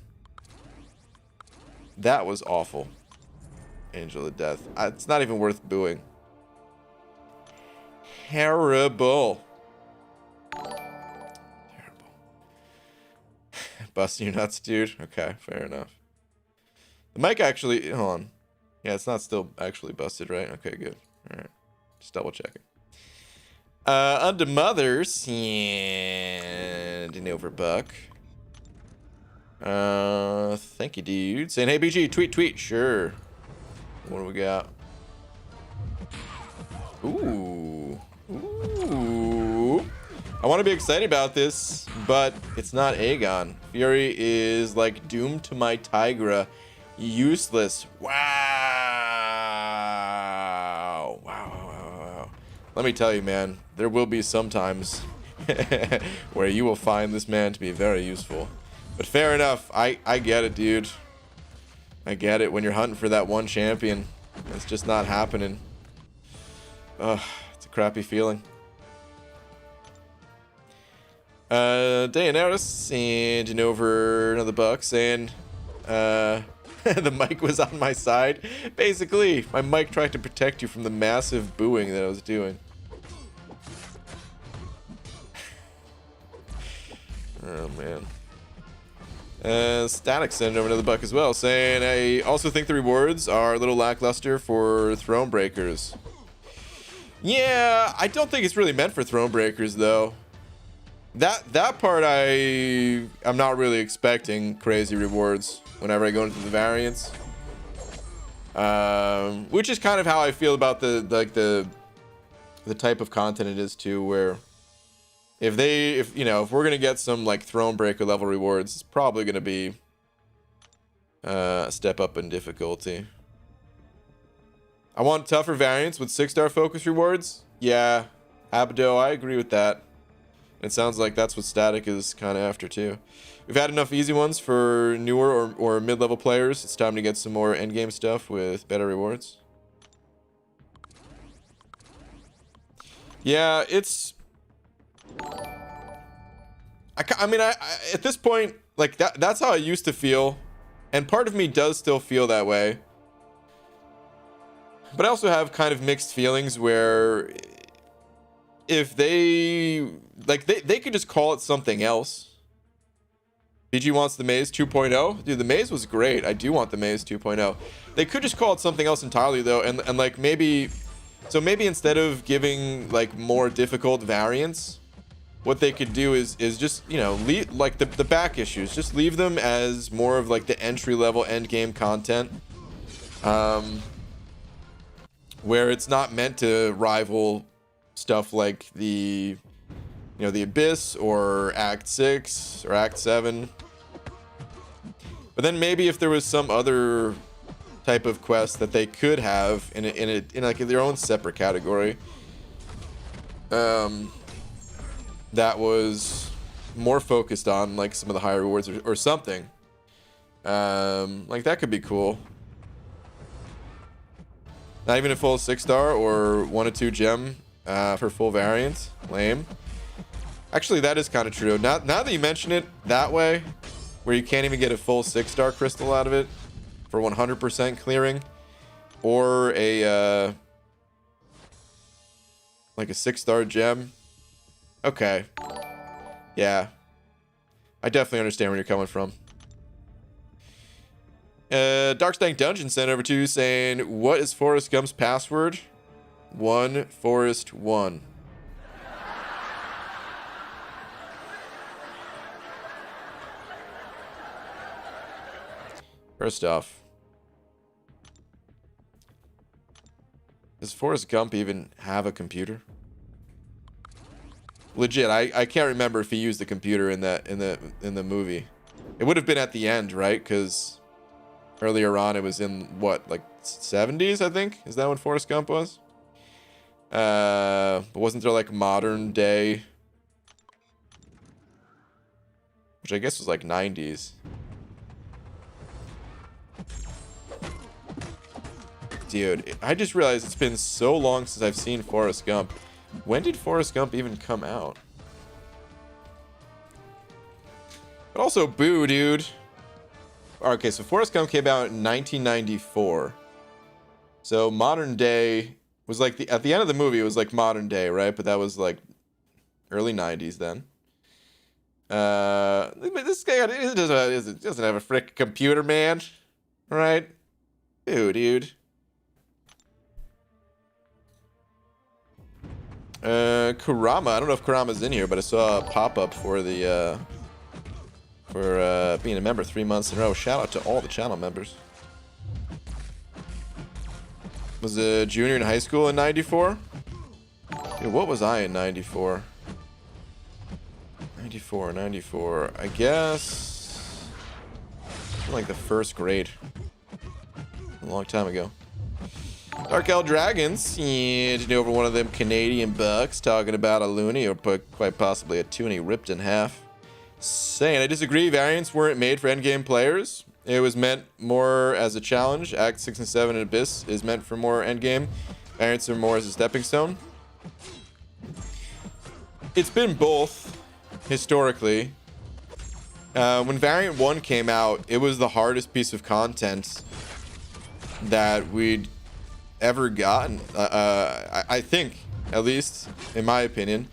That was awful. Angel of Death. It's not even worth booing. Terrible. Busting your nuts, dude. Okay, fair enough. The mic actually, hold on. Yeah, it's not still actually busted, right? Okay, good. All right, just double checking. Under mothers and an overbuck. Thank you, dude. Saying, hey BG, tweet. Sure. What do we got? Ooh. I want to be excited about this, but it's not Aegon. Fury is like doomed to my Tigra. Useless. Wow. Let me tell you, man, there will be some times where you will find this man to be very useful. But fair enough. I get it, dude. I get it. When you're hunting for that one champion, it's just not happening. Ugh, it's a crappy feeling. Daenerys and over another buck saying, the mic was on my side. Basically, my mic tried to protect you from the massive booing that I was doing. Oh man. Static sent over another buck as well, saying, I also think the rewards are a little lackluster for Thronebreakers. Yeah, I don't think it's really meant for Thronebreakers though. That part I'm not really expecting crazy rewards whenever I go into the variants. Which is kind of how I feel about the type of content it is too, where if we're gonna get some like throne breaker level rewards, it's probably gonna be a step up in difficulty. I want tougher variants with 6-star focus rewards. Yeah, Abdo, I agree with that. It sounds like that's what Static is kind of after too. We've had enough easy ones for newer or mid-level players. It's time to get some more endgame stuff with better rewards. Yeah, it's... I mean, at this point, like that's how I used to feel. And part of me does still feel that way. But I also have kind of mixed feelings where if they could just call it something else. BG wants the maze 2.0. Dude, the maze was great. I do want the maze 2.0. They could just call it something else entirely though, and like maybe instead of giving like more difficult variants, what they could do is just, you know, leave like the back issues, just leave them as more of like the entry level end game content. Where it's not meant to rival stuff like the Abyss or Act 6 or Act 7. But then maybe if there was some other type of quest that they could have in like their own separate category, that was more focused on like some of the higher rewards or something, like that could be cool. Not even a full 6-star or 1 or 2 gem for full variant. Lame. Actually, that is kind of true. Now that you mention it that way, where you can't even get a full 6-star crystal out of it for 100% clearing, or a like a 6-star gem. Okay. Yeah. I definitely understand where you're coming from. Darkstank Dungeon sent over to you saying, what is Forrest Gump's password? 1 Forrest 1. First off, does Forrest Gump even have a computer? Legit, I can't remember if he used the computer in the movie. It would have been at the end, right? Because earlier on, it was in what, like 70s, I think? Is that when Forrest Gump was? But wasn't there like modern day, which I guess was like 90s? Dude, I just realized it's been so long since I've seen Forrest Gump. When did Forrest Gump even come out? But also, boo, dude. Okay, so Forrest Gump came out in 1994. So modern day was like at the end of the movie, it was like modern day, right? But that was like early 90s then. This guy doesn't have a frick computer, man. Right? Ew, dude. Kurama. I don't know if Kurama's in here, but I saw a pop-up for the for being a member 3 months in a row. Shout out to all the channel members. Was a junior in high school in 94. Dude, what was I in 94? 94. I guess like the first grade. A long time ago. Dark Elf Dragons, yeah, over one of them Canadian bucks talking about a loony or quite possibly a toonie ripped in half. Saying, I disagree, variants weren't made for endgame players. It was meant more as a challenge. Act 6 and 7 in Abyss is meant for more endgame. Variants are more as a stepping stone. It's been both, historically. When Variant 1 came out, it was the hardest piece of content that we'd ever gotten. I think, at least, in my opinion.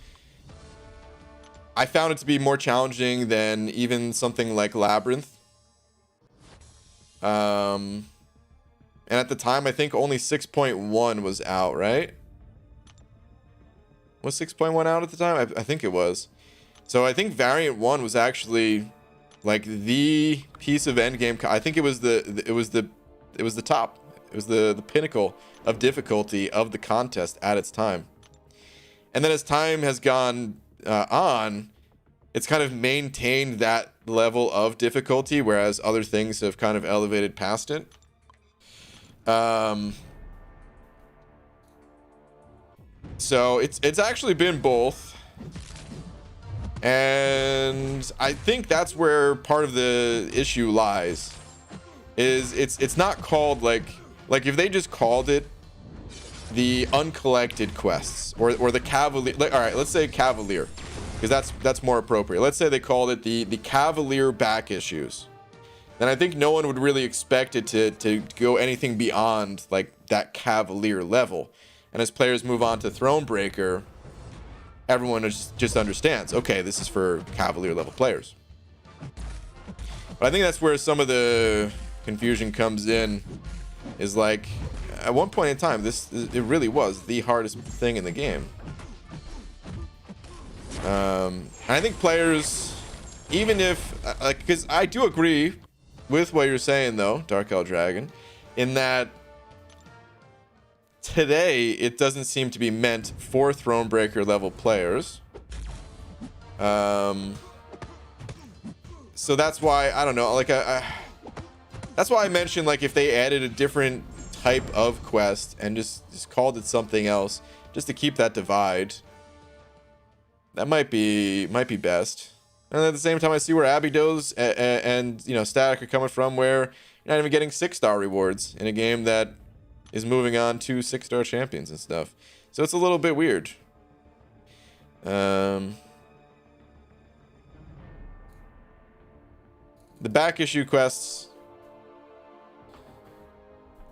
I found it to be more challenging than even something like Labyrinth. And at the time, I think only 6.1 was out, right? Was 6.1 out at the time? I think it was. So I think Variant 1 was actually like the piece of endgame. I think it was the top. It was the pinnacle of difficulty of the contest at its time. And then as time has gone on, it's kind of maintained that level of difficulty, whereas other things have kind of elevated past it. So it's actually been both. And I think that's where part of the issue lies. Is it's not called like if they just called it the uncollected quests or the cavalier, like, all right, let's say cavalier, because that's more appropriate. Let's say they called it the cavalier back issues. Then I think no one would really expect it to go anything beyond like that cavalier level. And as players move on to Thronebreaker, everyone just understands, okay, this is for cavalier level players. But I think that's where some of the confusion comes in, is like at one point in time it really was the hardest thing in the game. And I think players, even if like, because I do agree with what you're saying though, Dark Elf Dragon, in that today it doesn't seem to be meant for Thronebreaker level players. So that's why I don't know, like that's why I mentioned, like, if they added a different type of quest and just called it something else, just to keep that divide, that might be best. And at the same time, I see where Abydos and you know, Static are coming from, where you're not even getting 6-star rewards in a game that is moving on to 6-star champions and stuff. So it's a little bit weird. The back issue quests,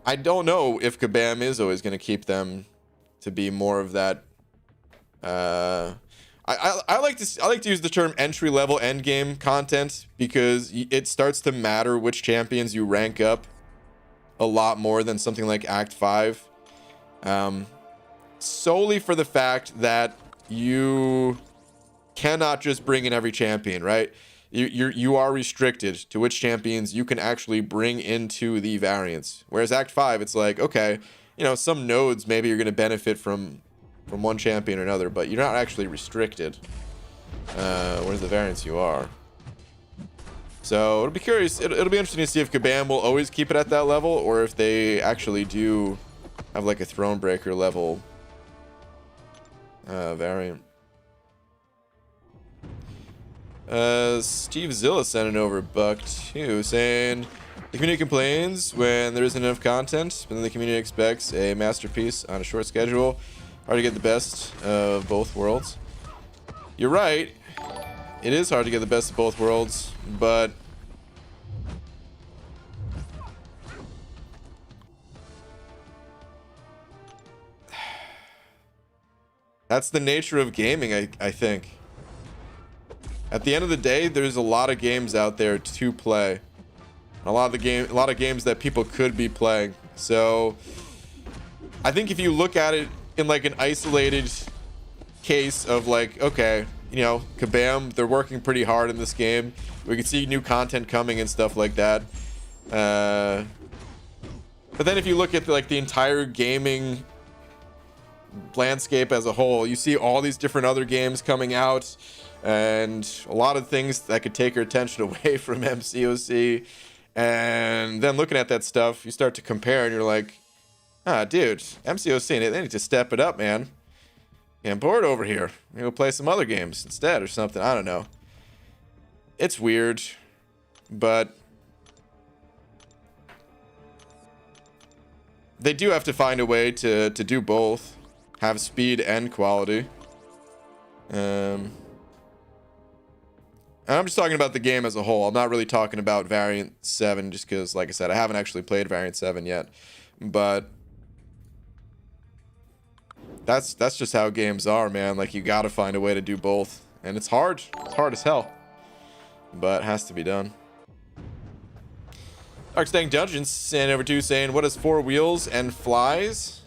I don't know if Kabam is always going to keep them to be more of that. I like to use the term entry level end game content, because it starts to matter which champions you rank up a lot more than something like Act 5. Solely for the fact that you cannot just bring in every champion, right? You are restricted to which champions you can actually bring into the variants. Whereas Act 5, it's like, okay, you know, some nodes maybe you're going to benefit from one champion or another, but you're not actually restricted. Whereas the variants you are. So it'll be curious. It'll be interesting to see if Kabam will always keep it at that level, or if they actually do have like a Thronebreaker level variant. Steve Zilla sending over Buck2 saying the community complains when there isn't enough content, but then the community expects a masterpiece on a short schedule. Hard to get the best of both worlds. You're right. It is hard to get the best of both worlds, but that's the nature of gaming, I think. At the end of the day, there's a lot of games out there to play. A lot of games that people could be playing. So I think if you look at it in like an isolated case of like, okay, you know, Kabam, they're working pretty hard in this game. We can see new content coming and stuff like that. But then if you look at like the entire gaming landscape as a whole, you see all these different other games coming out, and a lot of things that could take your attention away from MCOC. And then looking at that stuff, you start to compare, and you're like, ah, dude, MCOC, they need to step it up, man. Yeah, I'm bored over here. Maybe we'll play some other games instead or something. I don't know. It's weird, but they do have to find a way to do both, have speed and quality. And I'm just talking about the game as a whole. I'm not really talking about Variant 7, just because, like I said, I haven't actually played Variant 7 yet. But that's just how games are, man. Like, you gotta find a way to do both. And it's hard. It's hard as hell. But it has to be done. Darkstang Dungeons sent over to saying, what is 4 wheels and flies?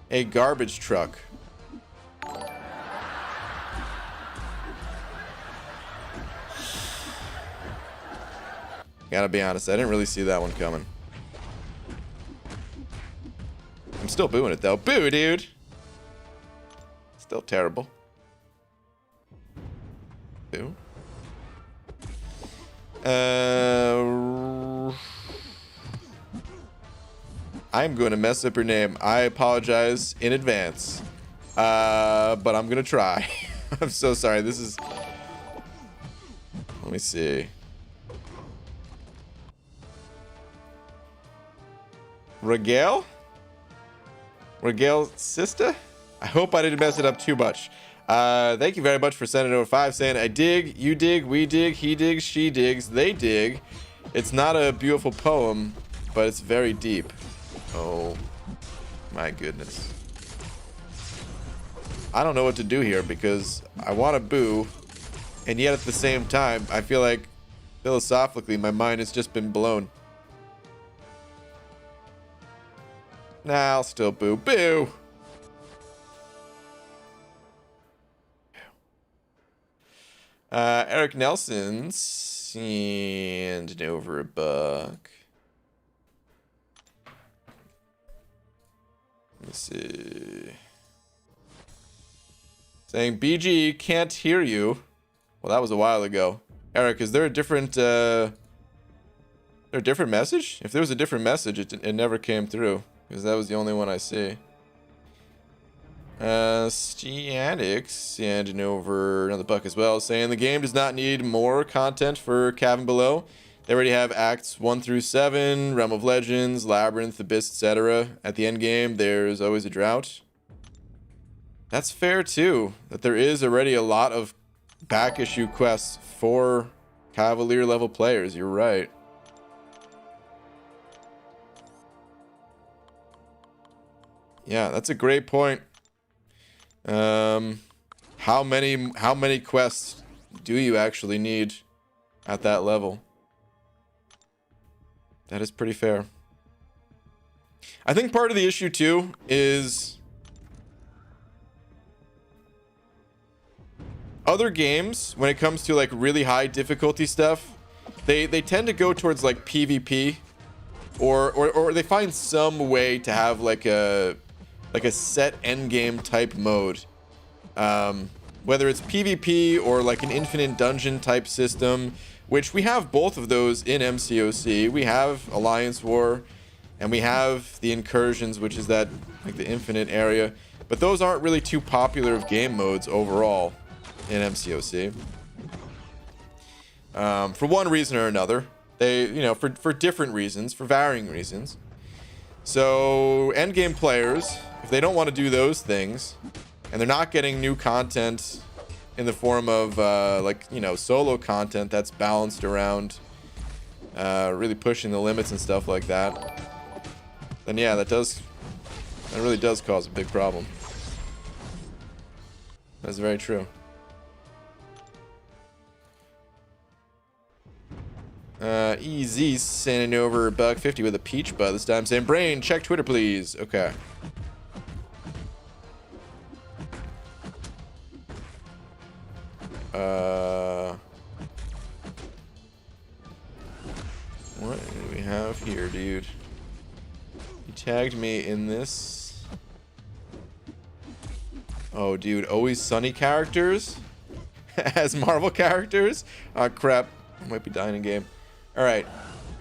A garbage truck. Gotta be honest, I didn't really see that one coming. I'm still booing it though. Boo, dude! Still terrible. Boo. I'm going to mess up your name. I apologize in advance. But I'm going to try. I'm so sorry. This is... Let me see. Regale? Regale sister? I hope I didn't mess it up too much. Thank you very much for sending over 5 saying I dig, you dig, we dig, he digs, she digs, they dig. It's not a beautiful poem, but it's very deep. Oh my goodness. I don't know what to do here because I want to boo, and yet at the same time I feel like philosophically my mind has just been blown. Nah, I'll still boo. Boo! Eric Nelson, sending over a buck. Let me see. Saying, BG, can't hear you. Well, that was a while ago. Eric, is there a different, message? If there was a different message, it never came through. Because that was the only one I see. Stiadix sending over another buck as well, saying the game does not need more content for Cabin Below. They already have acts 1 through 7, Realm of Legends, Labyrinth, Abyss, etc. At the end game, there's always a drought. That's fair too, that there is already a lot of back issue quests for Cavalier level players. You're right. Yeah, that's a great point. How many quests do you actually need at that level? That is pretty fair. I think part of the issue too is other games, when it comes to like really high difficulty stuff, they tend to go towards like PvP, or they find some way to have like a set end game type mode, whether it's PvP or like an infinite dungeon type system, which we have both of those in MCOC. We have Alliance War, and we have the Incursions, which is that like the infinite area, but those aren't really too popular of game modes overall in MCOC, for one reason or another. They, you know, for different reasons, for varying reasons. So endgame players, if they don't want to do those things, and they're not getting new content in the form of like, you know, solo content that's balanced around really pushing the limits and stuff like that, then yeah, that really does cause a big problem. That's very true. Easy sending over $1.50 with a peach bud this time, saying, Brain, check Twitter please. Okay. What do we have here, dude? You tagged me in this. Oh, dude, Always Sunny characters as Marvel characters. Oh crap, I might be dying in game. All right,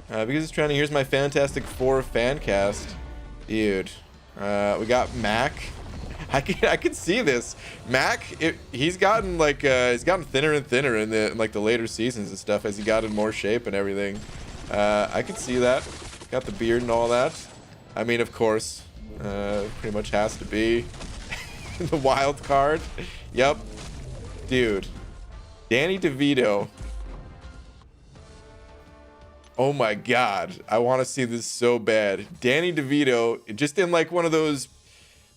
because it's trending. Here's my Fantastic Four fan cast, dude. We got Mac. I can see this. Mac, he's gotten like he's gotten thinner and thinner in the later seasons and stuff as he got in more shape and everything. I can see that. Got the beard and all that. I mean, of course, pretty much has to be the wild card. Yep, dude. Danny DeVito. Oh my God, I want to see this so bad. Danny DeVito, just in like one of those,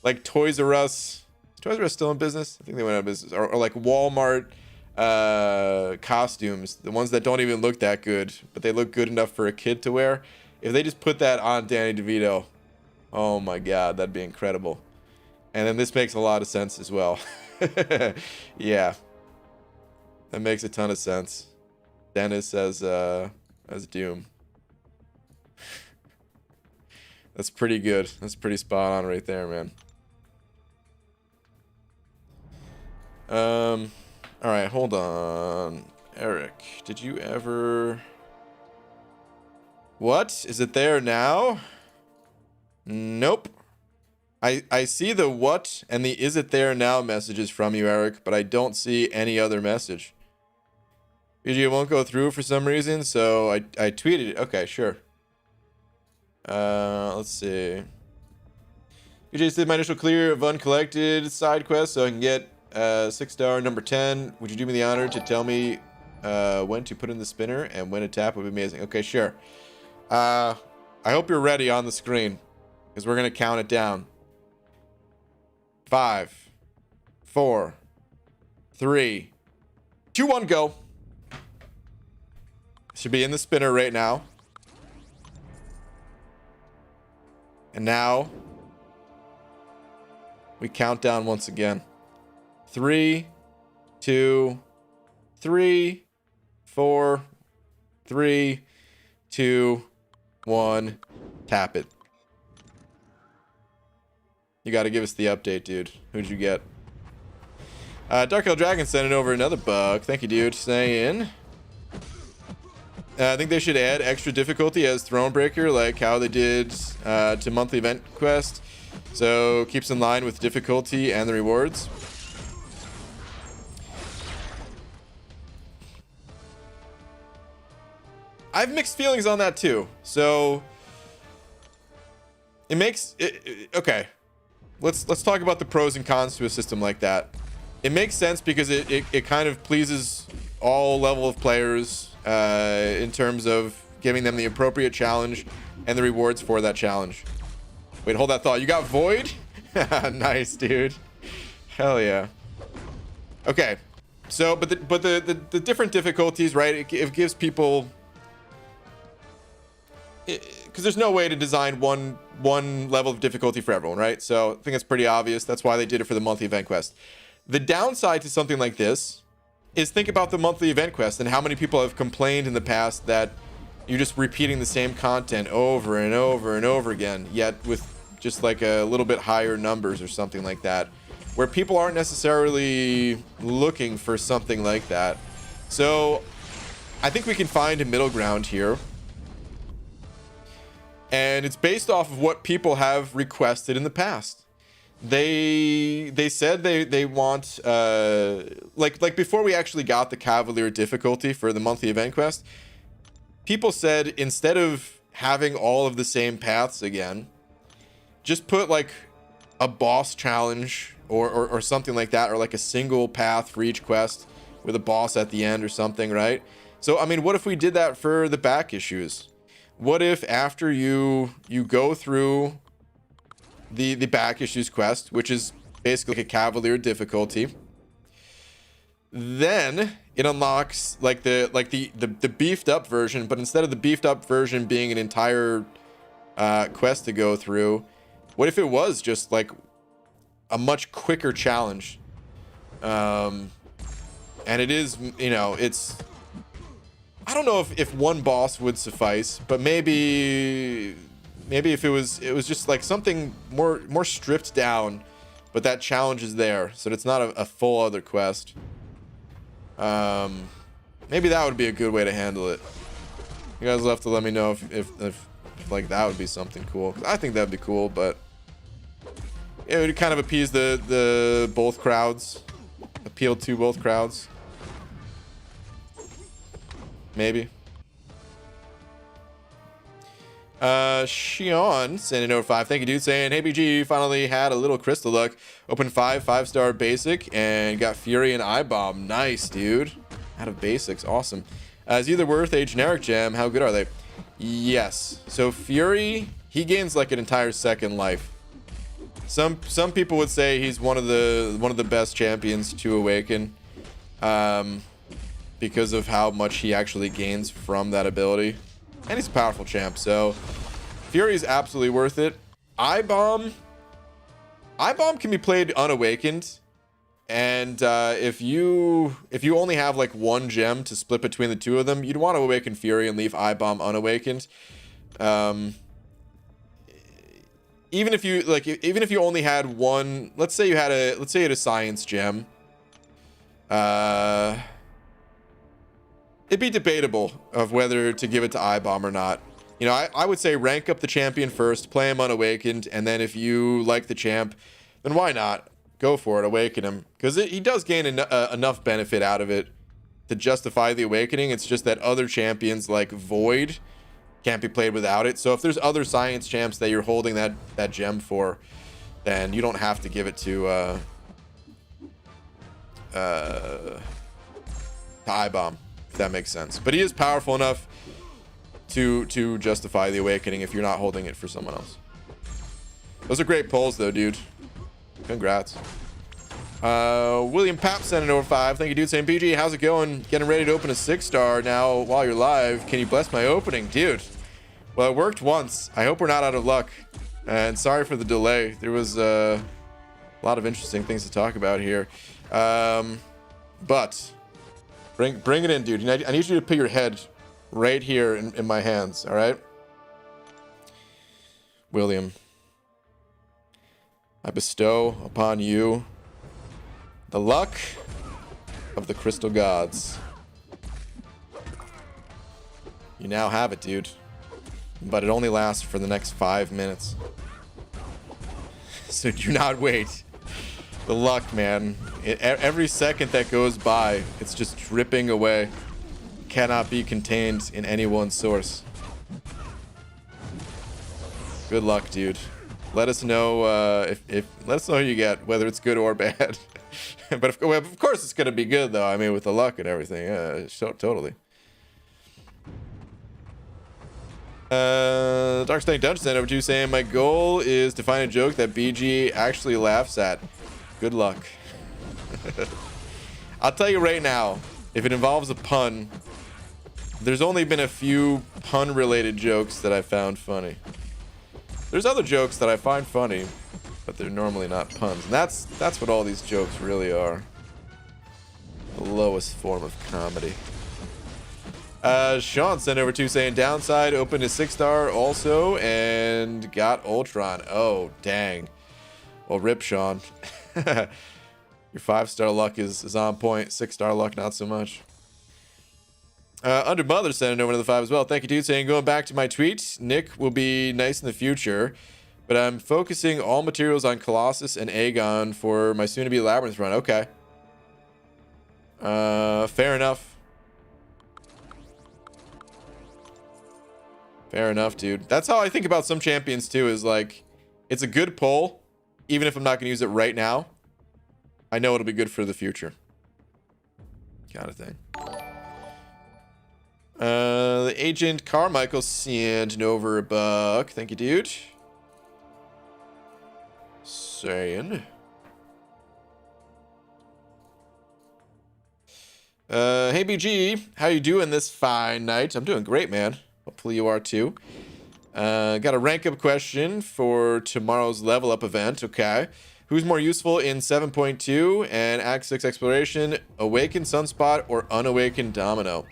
like Toys R Us. Is Toys R Us still in business? I think they went out of business. Or like Walmart costumes, the ones that don't even look that good, but they look good enough for a kid to wear. If they just put that on Danny DeVito, oh my God, that'd be incredible. And then this makes a lot of sense as well. Yeah, that makes a ton of sense. Dennis as Doom. That's pretty good. That's pretty spot on right there, man. All right, hold on. Eric, did you ever... What? Is it there now? Nope. I see the what and the is it there now messages from you, Eric, but I don't see any other message. Usually it won't go through for some reason, so I tweeted it. Okay, sure. Let's see. You just did my initial clear of uncollected side quest so I can get 6-star number 10. Would you do me the honor to tell me when to put in the spinner and when to tap would be amazing. Okay, sure. I hope you're ready on the screen because we're going to count it down. 5, 4, 3, 2, 1, go. Should be in the spinner right now. And now we count down once again. 3, 2, 3, 4, 3, 2, 1. Tap it. You got to give us the update, dude. Who'd you get? Dark Hill Dragon sending over another bug. Thank you, dude. Saying, I think they should add extra difficulty as Thronebreaker, like how they did to monthly event quest. So keeps in line with difficulty and the rewards. I have mixed feelings on that too. So it makes it okay. Let's talk about the pros and cons to a system like that. It makes sense because it kind of pleases all level of players in terms of giving them the appropriate challenge and the rewards for that challenge. Wait, hold that thought. You got Void? Nice, dude. Hell yeah. Okay. So, but the different difficulties, right? It gives people, because there's no way to design one level of difficulty for everyone, right? So I think it's pretty obvious. That's why they did it for the monthly event quest. The downside to something like this is think about the monthly event quest and how many people have complained in the past that you're just repeating the same content over and over and over again, yet with just like a little bit higher numbers or something like that, where people aren't necessarily looking for something like that. So I think we can find a middle ground here. And it's based off of what people have requested in the past. They said they want like before we actually got the Cavalier difficulty for the monthly event quest, people said instead of having all of the same paths again, just put like a boss challenge or something like that, or like a single path for each quest with a boss at the end or something, right? So I mean, what if we did that for the back issues? What if after you go through the back issues quest, which is basically like a Cavalier difficulty, then it unlocks like the beefed up version, but instead of the beefed up version being an entire quest to go through, what if it was just like a much quicker challenge? And it is, you know, it's, I don't know if one boss would suffice, but maybe if it was just like something more stripped down, but that challenge is there, so it's not a full other quest. Maybe that would be a good way to handle it. You guys will have to let me know if like that would be something cool. I think that'd be cool, but it would kind of appease the both crowds, appeal to both crowds. Maybe. Shion sending over 5. Thank you, dude. Saying, hey, BG, finally had a little crystal luck. Opened 5-star basic and got Fury and I-Bomb. Nice, dude. Out of basics. Awesome. Is either worth a generic gem? How good are they? Yes. So Fury, he gains like an entire second life. Some people would say he's one of the best champions to awaken. Because of how much he actually gains from that ability. And he's a powerful champ, so Fury's absolutely worth it. I-Bomb can be played unawakened, and if you only have like one gem to split between the two of them, you'd want to awaken Fury and leave I-Bomb unawakened. Even if you only had one, let's say you had a science gem. It'd be debatable of whether to give it to I-Bomb or not. You know, I would say rank up the champion first, play him unawakened, and then if you like the champ, then why not? Go for it, awaken him. Because he does gain enough benefit out of it to justify the awakening. It's just that other champions like Void can't be played without it. So if there's other science champs that you're holding that gem for, then you don't have to give it to I-Bomb, if that makes sense. But he is powerful enough to justify the awakening if you're not holding it for someone else. Those are great polls though, dude. Congrats. William Papp sending over 5. Thank you, dude. Saying, BG, how's it going? Getting ready to open a 6-star now while you're live. Can you bless my opening? Dude, well, it worked once. I hope we're not out of luck. And sorry for the delay. There was a lot of interesting things to talk about here. But bring it in, dude. I need you to put your head right here in my hands, all right? William, I bestow upon you the luck of the crystal gods. You now have it, dude. But it only lasts for the next 5 minutes. So do not wait. The luck, man. Every second that goes by, it's just dripping away. Cannot be contained in any one source. Good luck, dude. Let us know let us know who you get, whether it's good or bad. But of course it's gonna be good though. I mean, with the luck and everything. Yeah, totally. Dark Snake Dungeon over to saying, my goal is to find a joke that BG actually laughs at. Good luck. I'll tell you right now, if it involves a pun, there's only been a few pun related jokes that I found funny. There's other jokes that I find funny, but they're normally not puns. And that's what all these jokes really are. The lowest form of comedy. Sean sent over to saying, downside, opened a 6-star also and got Ultron. Oh, dang. Well, rip, Sean. Your 5-star luck is on point. 6-star luck, not so much. Under Mother sent over to the 5 as well. Thank you, dude. Saying, going back to my tweet, Nick will be nice in the future, but I'm focusing all materials on Colossus and Aegon for my soon-to-be Labyrinth run. Okay. Fair enough. Fair enough, dude. That's how I think about some champions too, is like, it's a good pull, even if I'm not going to use it right now. I know it'll be good for the future. Kind of thing. The Agent Carmichael sent over a buck. Thank you, dude. Saying. Hey, BG. How you doing this fine night? I'm doing great, man. Hopefully you are too. Got a rank up question for tomorrow's level up event. Okay. Who's more useful in 7.2 and Act 6 Exploration? Awakened Sunspot or Unawakened Domino?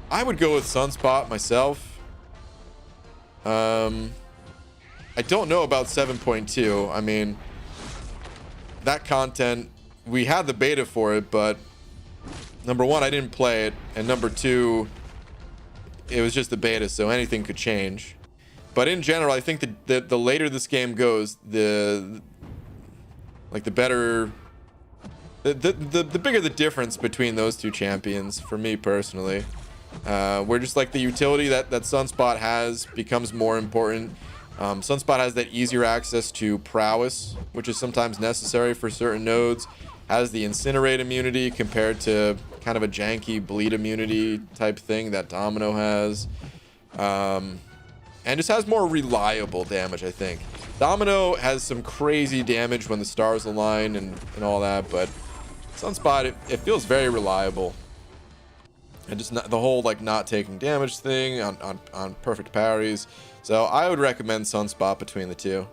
I would go with Sunspot myself. I don't know about 7.2. I mean, that content, we had the beta for it, but number one, I didn't play it, and number two, it was just the beta, so anything could change. But in general, I think that the later this game goes, the better, the bigger the difference between those two champions for me personally. Where just like the utility that Sunspot has becomes more important. Sunspot has that easier access to prowess, which is sometimes necessary for certain nodes. Has the incinerate immunity compared to kind of a janky bleed immunity type thing that Domino has. And just has more reliable damage, I think. Domino has some crazy damage when the stars align and all that, but Sunspot, it feels very reliable. And just the whole like not taking damage thing on perfect parries. So I would recommend Sunspot between the two.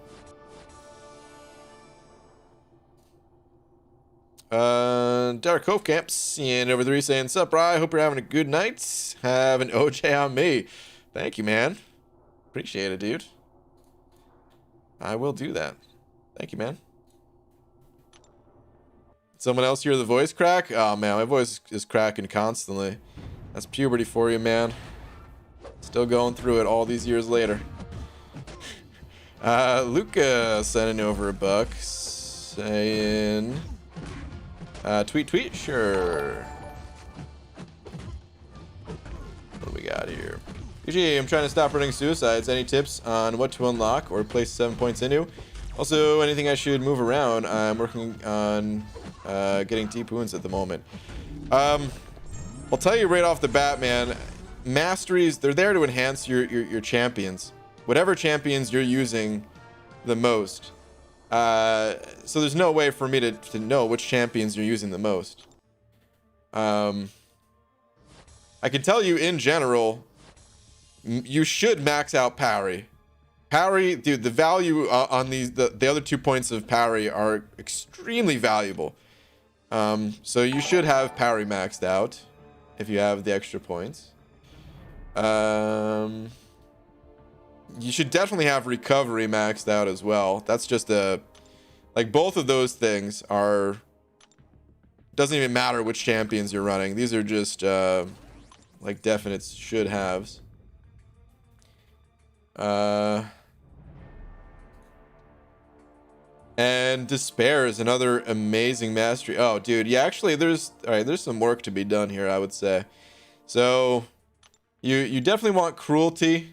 Derek Hofkamp seeing over 3 saying, sup, bro? I hope you're having a good night. Have an OJ on me. Thank you, man. Appreciate it, dude. I will do that. Thank you, man. Someone else hear the voice crack? Oh man, my voice is cracking constantly. That's puberty for you, man. Still going through it all these years later. Luca sending over a buck, saying, tweet, sure. What do we got here? UG, I'm trying to stop running suicides. Any tips on what to unlock or place 7 points into? Also, anything I should move around? I'm working on getting deep wounds at the moment. I'll tell you right off the bat, man. Masteries, they're there to enhance your champions. Whatever champions you're using the most. So there's no way for me to know which champions you're using the most. I can tell you in general, you should max out parry. Parry, dude, the value on the other 2 points of parry are extremely valuable. So you should have parry maxed out if you have the extra points. You should definitely have recovery maxed out as well. That's just like both of those things are, doesn't even matter which champions you're running. These are just like definite should haves. And despair is another amazing mastery. Oh dude, yeah, actually there's some work to be done here, I would say. So you definitely want cruelty.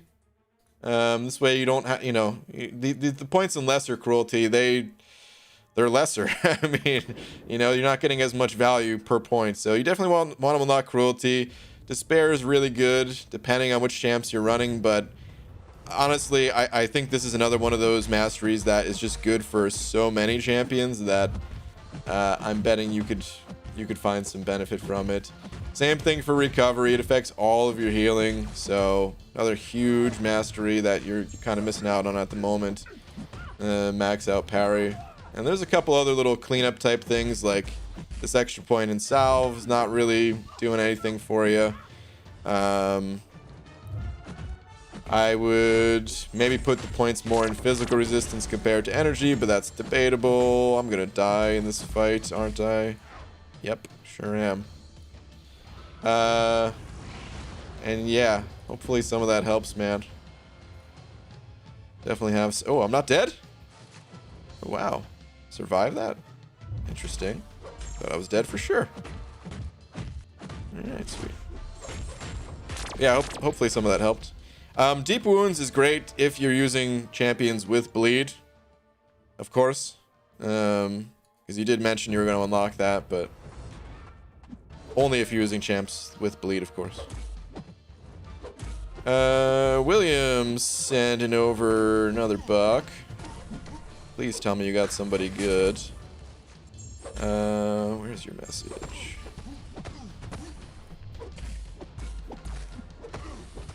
This way you don't have, you know, the points in lesser cruelty, they're lesser. I mean, you know, you're not getting as much value per point, so you definitely want to unlock cruelty. Despair is really good depending on which champs you're running, but honestly, I think this is another one of those masteries that is just good for so many champions that I'm betting you could find some benefit from it. Same thing for recovery. It affects all of your healing, so another huge mastery that you're kind of missing out on at the moment. Max out parry. And there's a couple other little cleanup type things, like this extra point in salve is not really doing anything for you. I would maybe put the points more in physical resistance compared to energy, but that's debatable. I'm gonna die in this fight, aren't I? Yep, sure am. And yeah, hopefully some of that helps, man. Definitely have. Oh, I'm not dead? Oh, wow. Survived that? Interesting. Thought I was dead for sure. Alright, sweet. Yeah, hopefully some of that helped. Deep wounds is great if you're using champions with bleed, of course. Because you did mention you were going to unlock that, but only if you're using champs with bleed, of course. Williams sending over another buck. Please tell me you got somebody good. Where's your message?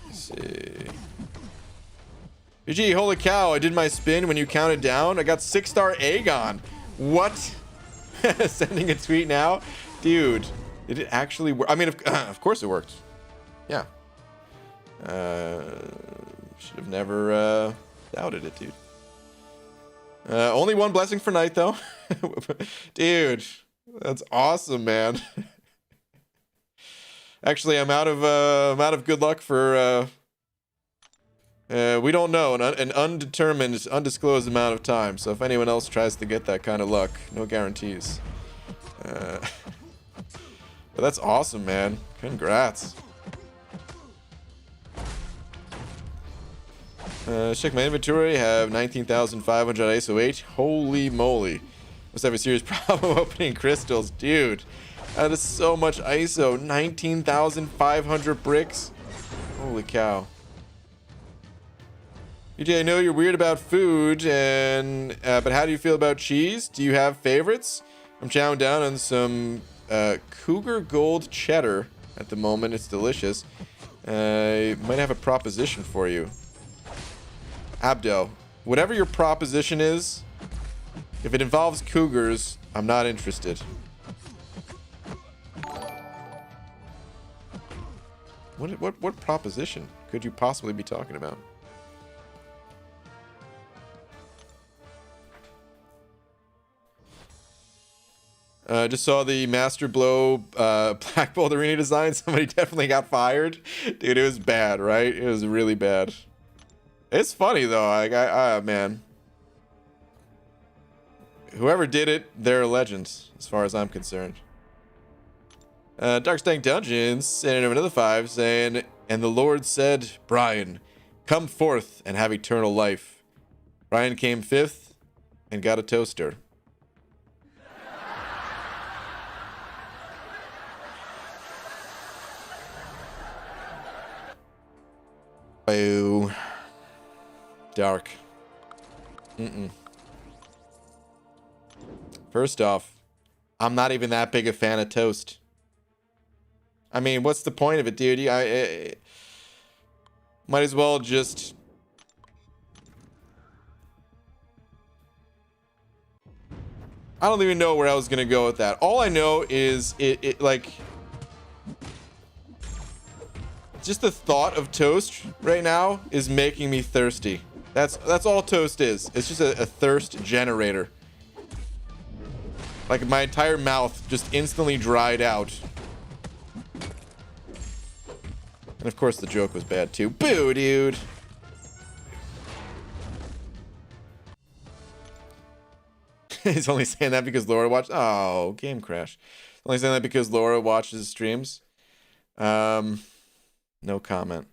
Let's see. GG, holy cow, I did my spin when you counted down. I got 6-star Aegon. What? Sending a tweet now? Dude, did it actually work? I mean, of course it worked. Yeah. Should have never doubted it, dude. Only one blessing for night, though. Dude, that's awesome, man. Actually, I'm out of good luck for we don't know, an undetermined, undisclosed amount of time. So if anyone else tries to get that kind of luck, no guarantees. But that's awesome, man. Congrats. Check my inventory. Have 19,500 ISO 8. Holy moly. Must have a serious problem opening crystals. Dude, that is so much ISO. 19,500 bricks. Holy cow. UJ, I know you're weird about food, and but how do you feel about cheese? Do you have favorites? I'm chowing down on some Cougar Gold cheddar at the moment. It's delicious. I might have a proposition for you. Abdo, whatever your proposition is, if it involves cougars, I'm not interested. What proposition could you possibly be talking about? Just saw the Master Blow Black Bolt Arena design. Somebody definitely got fired. Dude, it was bad, right? It was really bad. It's funny, though. Man. Whoever did it, they're legends, as far as I'm concerned. Dark Stank Dungeons sending him another 5 saying, and the Lord said, Brian, come forth and have eternal life. Brian came 5th and got a toaster. Oh, dark. First off, I'm not even that big a fan of toast. I mean, what's the point of it, dude? I might as well just... I don't even know where I was gonna go with that. All I know is it like... just the thought of toast right now is making me thirsty. That's all toast is. It's just a thirst generator. Like my entire mouth just instantly dried out. And of course the joke was bad too. Boo, dude. He's only saying that because Laura watched. Oh, game crash. Only saying that because Laura watches streams. No comment.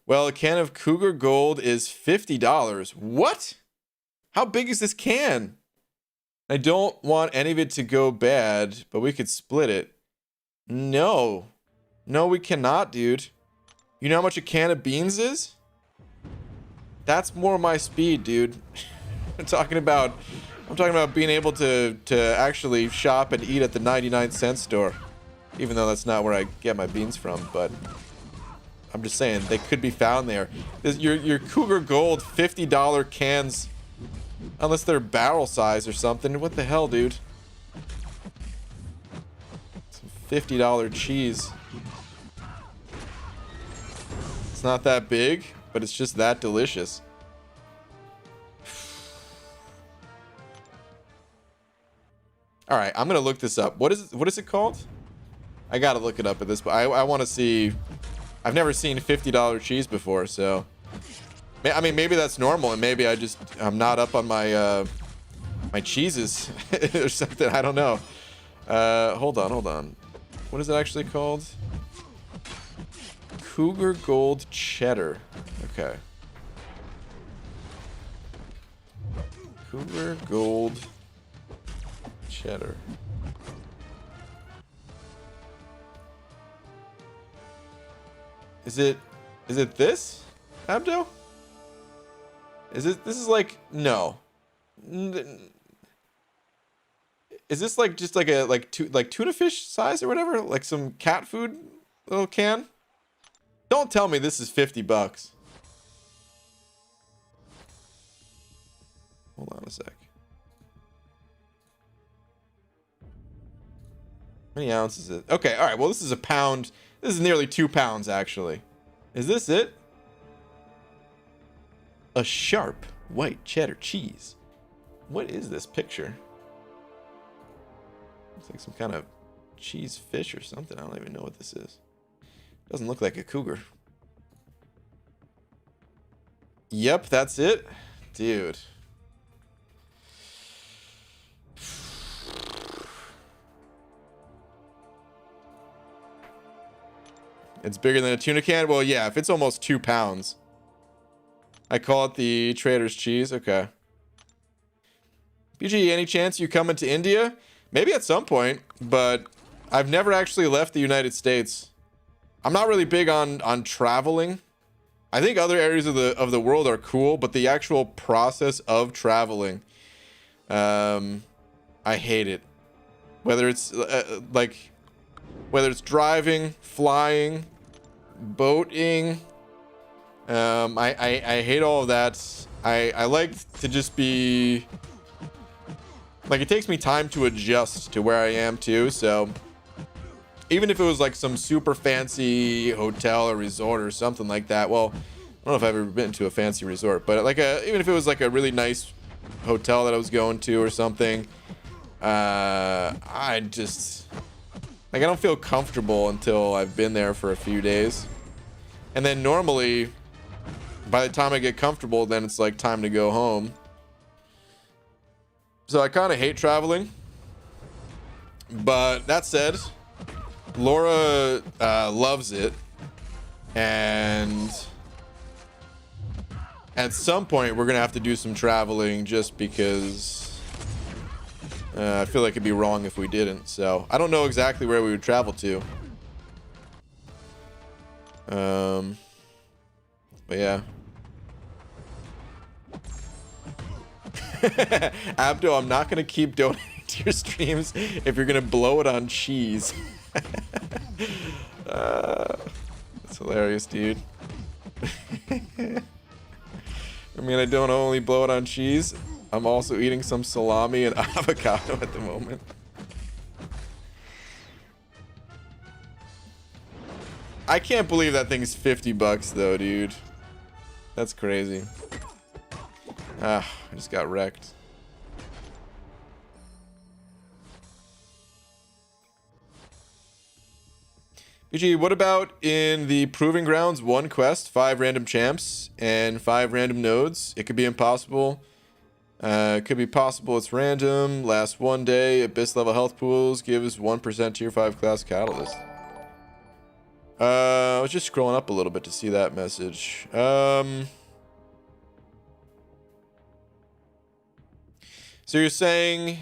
Well, a can of Cougar Gold is $50. What? How big is this can? I don't want any of it to go bad, but we could split it. No. No, we cannot, dude. You know how much a can of beans is? That's more my speed, dude. I'm talking about being able to actually shop and eat at the 99-cent store. Even though that's not where I get my beans from, but I'm just saying they could be found there. Your Cougar Gold $50 cans, unless they're barrel size or something. What the hell, dude? Some $50 cheese. It's not that big, but it's just that delicious. All right, I'm gonna look this up. What is it called? I gotta look it up at this, but I want to see. I've never seen $50 cheese before, so I mean maybe that's normal, and maybe I'm not up on my my cheeses or something. I don't know. Hold on. What is it actually called? Cougar Gold Cheddar. Okay. Cougar Gold Cheddar. Is it this, Abdo? This is like, no. Is this like just like a like tuna fish size or whatever? Like some cat food little can? Don't tell me this is $50. Hold on a sec. How many ounces is it? Okay, all right. Well, this is a pound. This is nearly 2 pounds, actually. Is this it? A sharp white cheddar cheese. What is this picture? Looks like some kind of cheese fish or something. I don't even know what this is. Doesn't look like a cougar. Yep, that's it. Dude. It's bigger than a tuna can? Well, yeah, if it's almost 2 pounds. I call it the trader's cheese. Okay. BG, any chance you coming to India? Maybe at some point, but I've never actually left the United States. I'm not really big on traveling. I think other areas of the world are cool, but the actual process of traveling, I hate it. Whether it's whether it's driving, flying, boating, I hate all of that. I like to just be like, it takes me time to adjust to where I am too. So even if it was like some super fancy hotel or resort or something like that, well, I don't know if I've ever been to a fancy resort, but like even if it was like a really nice hotel that I was going to or something, I just like I don't feel comfortable until I've been there for a few days, and then normally by the time I get comfortable, then it's like time to go home. So I kind of hate traveling, but that said, Laura loves it, and at some point we're gonna have to do some traveling just because I feel like it'd be wrong if we didn't. So I don't know exactly where we would travel to, but yeah. Abdo, I'm not gonna keep donating to your streams if you're gonna blow it on cheese. That's hilarious, dude. I mean, I don't only blow it on cheese, I'm also eating some salami and avocado at the moment. I can't believe that thing's 50 bucks though, dude. That's crazy. Ah, I just got wrecked. BG, what about in the Proving Grounds 1 quest, 5 random champs and 5 random nodes? It could be impossible. It could be possible, it's random. Lasts 1 day. Abyss level health pools. Gives 1% tier 5 class catalyst. I was just scrolling up a little bit to see that message. So you're saying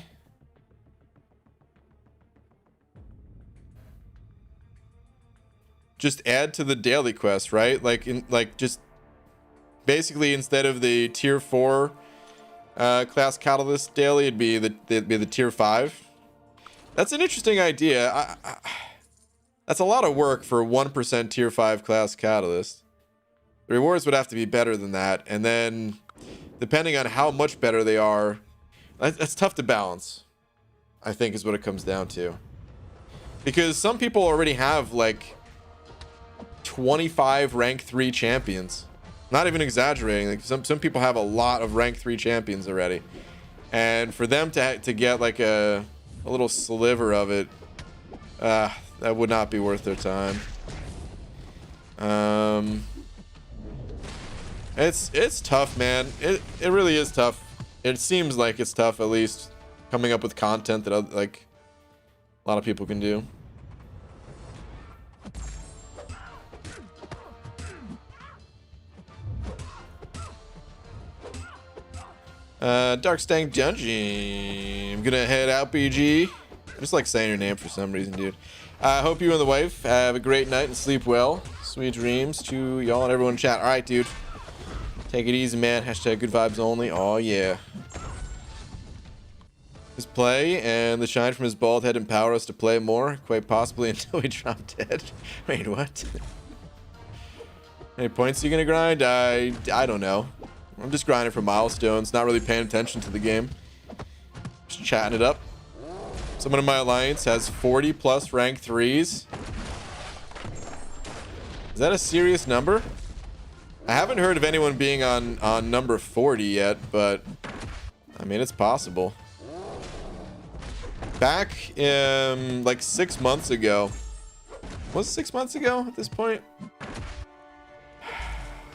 just add to the daily quest, right? Like just basically instead of the tier 4 class catalyst daily, it'd be the tier 5. That's an interesting idea. That's a lot of work for 1% tier 5 class catalyst. The rewards would have to be better than that, and then depending on how much better they are, that's tough to balance, I think, is what it comes down to. Because some people already have like 25 rank 3 champions. Not even exaggerating. Like some people have a lot of rank 3 champions already. And for them to get like a little sliver of it, that would not be worth their time. It's tough, man. It really is tough. It seems like it's tough, at least coming up with content that like a lot of people can do. Dark Stank Dungeon. I'm gonna head out, BG. I just like saying your name for some reason, dude. I hope you and the wife have a great night and sleep well. Sweet dreams to y'all and everyone in chat. All right, dude. Take it easy, man. Hashtag good vibes only. Oh, yeah. His play and the shine from his bald head empower us to play more, quite possibly until we drop dead. Wait, what? Any points you gonna grind? I don't know. I'm just grinding for milestones, not really paying attention to the game. Just chatting it up. Someone in my alliance has 40 plus rank 3s. Is that a serious number? I haven't heard of anyone being on number 40 yet, but I mean, it's possible. Back like 6 months ago. Was it 6 months ago at this point?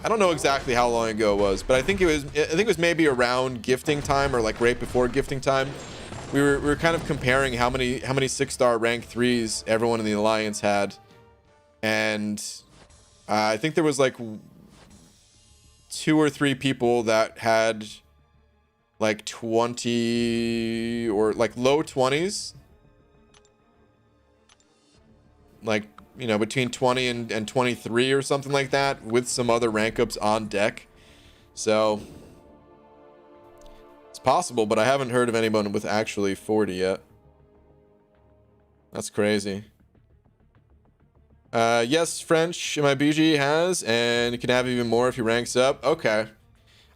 I don't know exactly how long ago it was, but I think it was maybe around gifting time or like right before gifting time. We were kind of comparing how many 6-star rank 3s everyone in the alliance had, and I think there was like 2 or 3 people that had like 20 or like low 20s, like, you know, between 20 and 23 or something like that, with some other rank ups on deck. So it's possible, but I haven't heard of anyone with actually 40 yet. That's crazy. Yes, French my BG has, and you can have even more if he ranks up. Okay.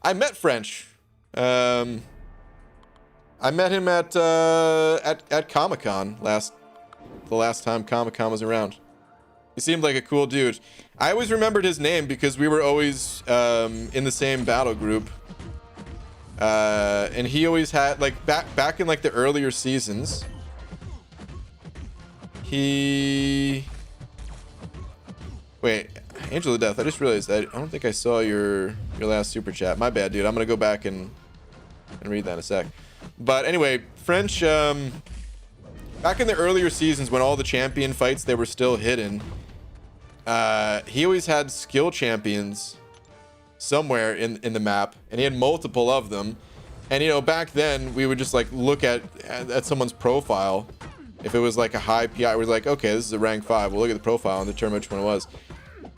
I met French. I met him at Comic-Con the last time Comic-Con was around. He seemed like a cool dude. I always remembered his name because we were always in the same battle group. And he always had, like, back in like the earlier seasons, wait, Angel of Death, I just realized that I don't think I saw your last super chat. My bad, dude. I'm gonna go back and read that in a sec. But anyway, French, back in the earlier seasons when all the champion fights, they were still hidden, he always had skill champions somewhere in the map, and he had multiple of them. And you know, back then we would just like look at someone's profile. If it was like a high PI, we're like, okay, this is a rank 5. We'll look at the profile and determine which one it was.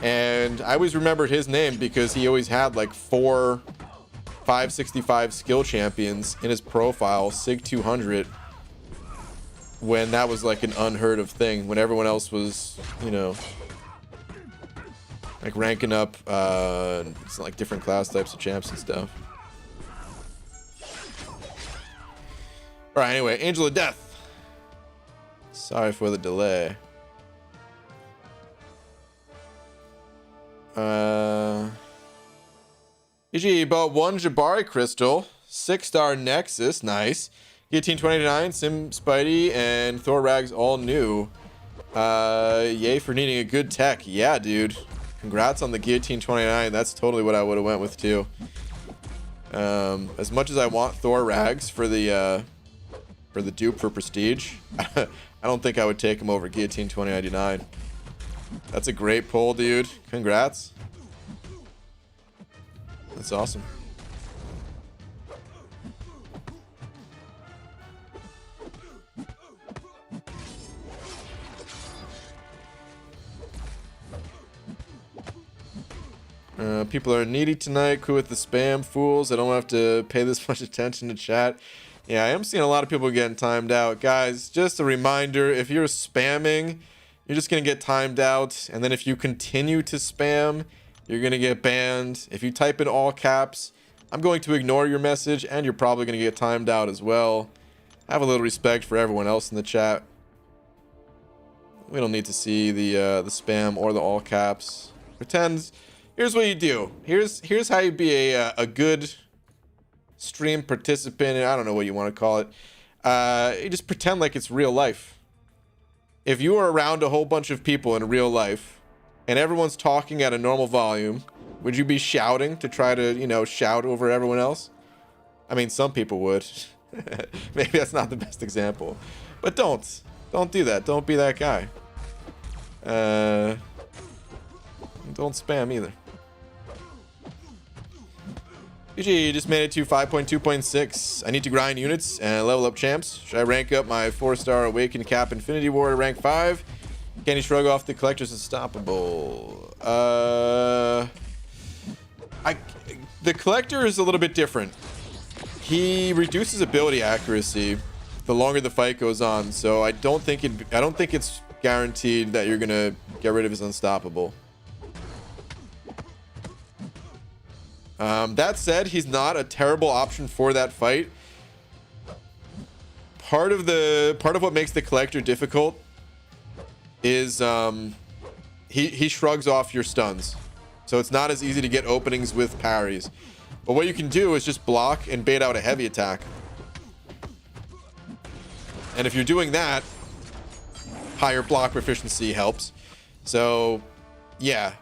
And I always remembered his name because he always had like 4 565 skill champions in his profile, Sig 200, when that was like an unheard of thing, when everyone else was, you know, like ranking up it's like different class types of champs and stuff. All right, anyway, Angel of Death. Sorry for the delay. EG bought 1 Jabari crystal, 6-star Nexus, nice. Guillotine 29, Sim Spidey, and Thor Rags all new. Yay for needing a good tech. Yeah, dude. Congrats on the Guillotine 29. That's totally what I would have went with too. As much as I want Thor Rags for the dupe for Prestige, I don't think I would take him over Guillotine 2099. That's a great pull, dude. Congrats. That's awesome. People are needy tonight. Cool with the spam fools. I don't have to pay this much attention to chat. Yeah, I am seeing a lot of people getting timed out. Guys, just a reminder, if you're spamming, you're just going to get timed out. And then if you continue to spam, you're going to get banned. If you type in all caps, I'm going to ignore your message, and you're probably going to get timed out as well. Have a little respect for everyone else in the chat. We don't need to see the spam or the all caps. Pretend. Here's what you do. Here's how you be a good stream participant. I don't know what you want to call it. You just pretend like it's real life. If you are around a whole bunch of people in real life and everyone's talking at a normal volume, would you be shouting to try to, you know, shout over everyone else? I mean, some people would. Maybe that's not the best example, but don't do that. Don't be that guy. Don't spam either. GG just made it to 5.2.6. I need to grind units and level up champs. Should I rank up my 4-star Awakened Cap Infinity War to rank 5? Can he shrug off the Collector's Unstoppable? The Collector is a little bit different. He reduces ability accuracy the longer the fight goes on, so I don't think it's guaranteed that you're gonna get rid of his Unstoppable. That said, he's not a terrible option for that fight. Part of what makes the Collector difficult is he shrugs off your stuns, so it's not as easy to get openings with parries. But what you can do is just block and bait out a heavy attack, and if you're doing that, higher block proficiency helps. So yeah,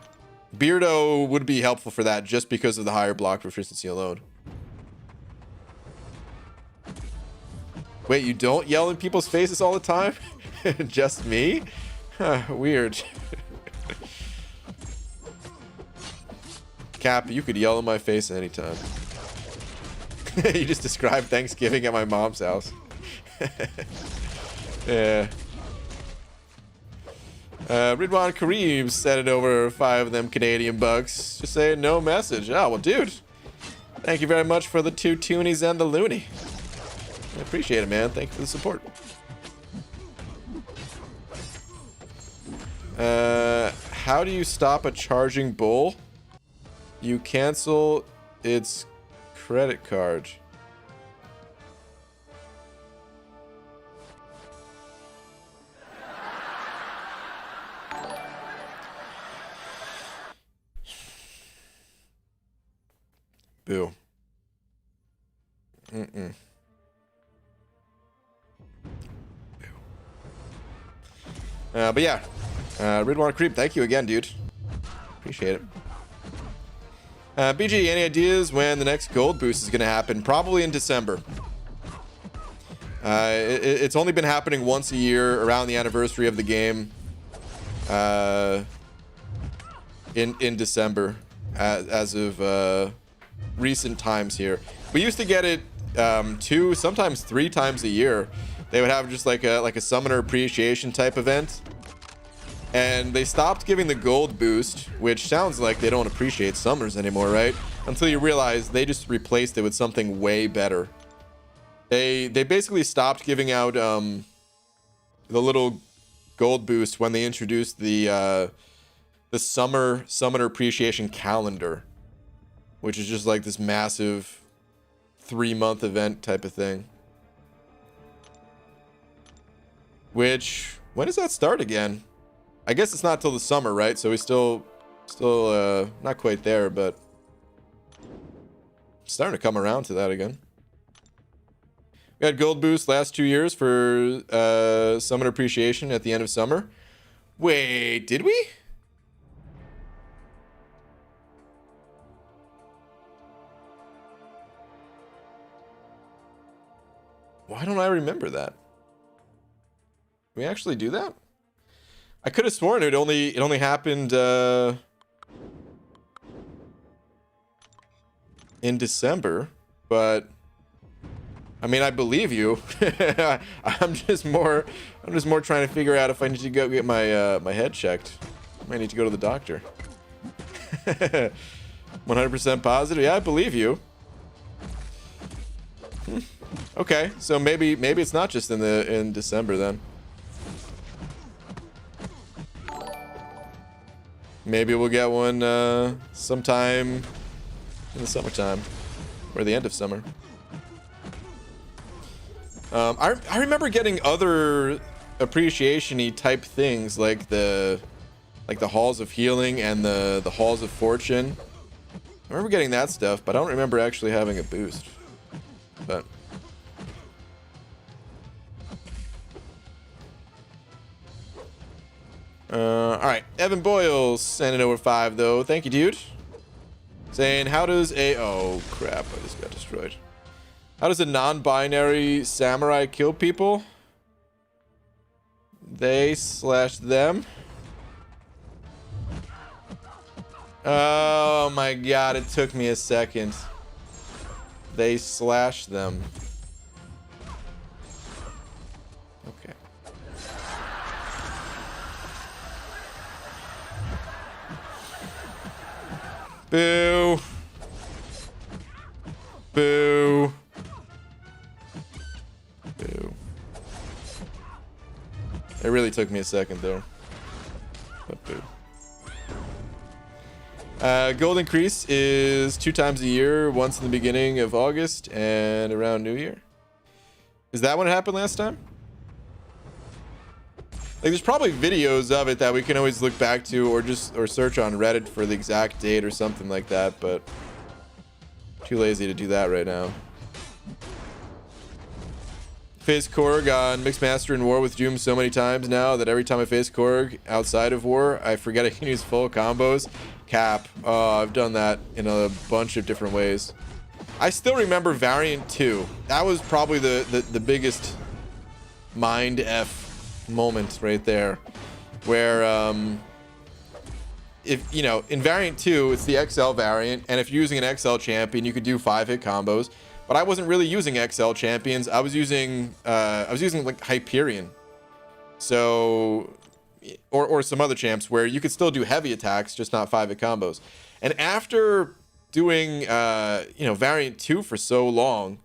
Beardo would be helpful for that just because of the higher block proficiency alone. Wait, you don't yell in people's faces all the time? Just me? Huh, weird. Cap, you could yell in my face anytime. You just described Thanksgiving at my mom's house. Yeah. Ridwan Kareem sent it over 5 of them Canadian bucks. Just saying no message. Oh, well, dude. Thank you very much for the 2 toonies and the loony. I appreciate it, man. Thank you for the support. How do you stop a charging bull? You cancel its credit card. Boo. But yeah, Ridwan Creep, thank you again, dude. Appreciate it. BG, any ideas when the next gold boost is going to happen? Probably in December. It's only been happening once a year around the anniversary of the game. In December, as of recent times here. We used to get it 2, sometimes 3 times a year. They would have just like a summoner appreciation type event. And they stopped giving the gold boost, which sounds like they don't appreciate summers anymore, right? Until you realize they just replaced it with something way better. They basically stopped giving out the little gold boost when they introduced the summer appreciation calendar, which is just like this massive 3-month event type of thing. Which, when does that start again? I guess it's not till the summer, right? So we still not quite there, but starting to come around to that again. We had gold boost last 2 years for summer appreciation at the end of summer. Wait, did we? Why don't I remember that? We actually do that? I could have sworn it only happened in December, but I mean, I believe you. I'm just more trying to figure out if I need to go get my my head checked. I might need to go to the doctor. 100% positive. Yeah, I believe you. Okay, so maybe it's not just in December then. Maybe we'll get one sometime in the summertime or the end of summer. I remember getting other appreciation-y type things like the halls of healing and the halls of fortune. I remember getting that stuff, but I don't remember actually having a boost. But all right, Evan Boyle sending over 5 though. Thank you, dude. Saying, how does a oh crap, I just got destroyed. How does a non-binary samurai kill people? They/them. Oh my god, it took me a second. They/them. Okay. Boo. Boo. Boo. It really took me a second there. But boo. Gold increase is 2 times a year, once in the beginning of August and around New Year. Is that when it happened last time? Like, there's probably videos of it that we can always look back to, or search on Reddit for the exact date or something like that, but too lazy to do that right now. Face Korg on Mixmaster in War with Doom so many times now that every time I face Korg outside of War, I forget I can use full combos. Cap. I've done that in a bunch of different ways. I still remember Variant 2. That was probably the biggest mind F moment right there, where if you know, in Variant 2 it's the XL variant, and if you're using an XL champion you could do 5-hit combos, but I wasn't really using XL champions. I was using like Hyperion, so or some other champs where you could still do heavy attacks, just not 5-hit combos. And after doing you know, Variant 2 for so long,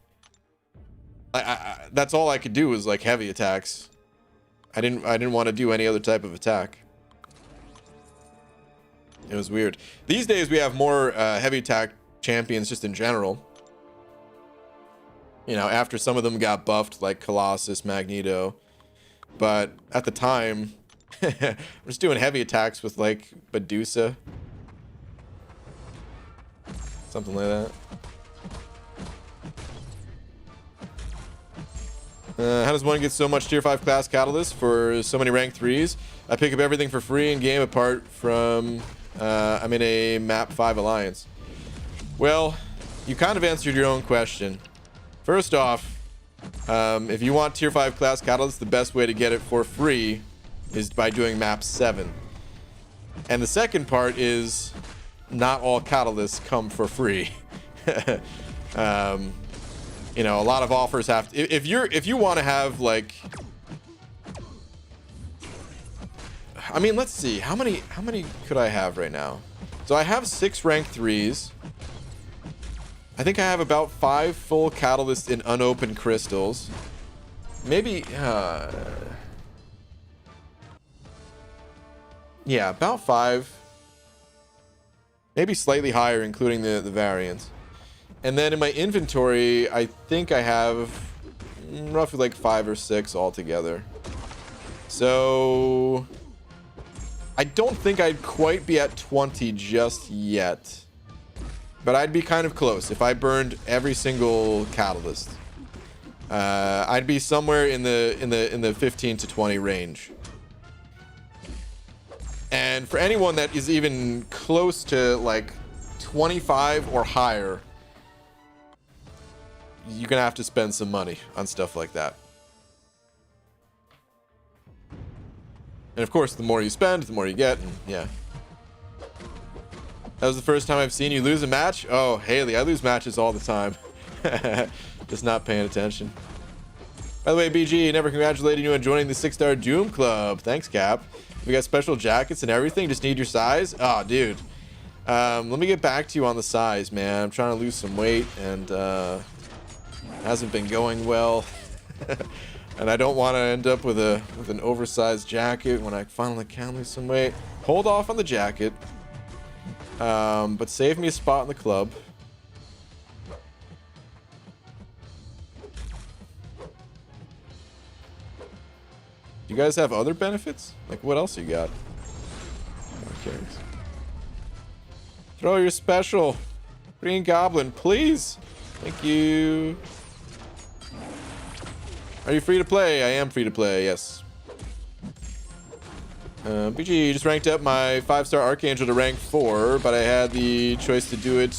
that's all I could do was like heavy attacks. I didn't want to do any other type of attack. It was weird. These days we have more heavy attack champions just in general. You know, after some of them got buffed, like Colossus, Magneto. But at the time, we're just doing heavy attacks with like Medusa. Something like that. How does one get so much tier 5 class catalyst for so many rank 3s? I pick up everything for free in game apart from I'm in a map 5 alliance. Well, you kind of answered your own question. First off, if you want tier 5 class catalyst, the best way to get it for free is by doing map 7. And the second part is not all catalysts come for free. You know, a lot of offers have to, if you want to have like, I mean, let's see, how many could I have right now? So I have 6 rank 3s. I think I have about 5 full catalysts in unopened crystals. Maybe yeah, about 5. Maybe slightly higher, including the variants. And then in my inventory, I think I have roughly like 5 or 6 altogether. So I don't think I'd quite be at 20 just yet. But I'd be kind of close if I burned every single catalyst. I'd be somewhere in the 15 to 20 range. And for anyone that is even close to like 25 or higher, you're gonna have to spend some money on stuff like that. And of course, the more you spend, the more you get. And yeah. That was the first time I've seen you lose a match. Oh, Haley, I lose matches all the time. Just not paying attention. By the way, BG, never congratulated you on joining the 6-star Doom Club. Thanks, Cap. We got special jackets and everything. Just need your size. Oh, dude. Let me get back to you on the size, man. I'm trying to lose some weight, and hasn't been going well. And I don't want to end up with an oversized jacket when I finally can lose some weight. Hold off on the jacket. But save me a spot in the club. Do you guys have other benefits? Like, what else you got? Okay. Throw your special. Green Goblin, please. Thank you. Are you free to play? I am free to play, yes. BG just ranked up my 5-star Archangel to rank 4, but I had the choice to do it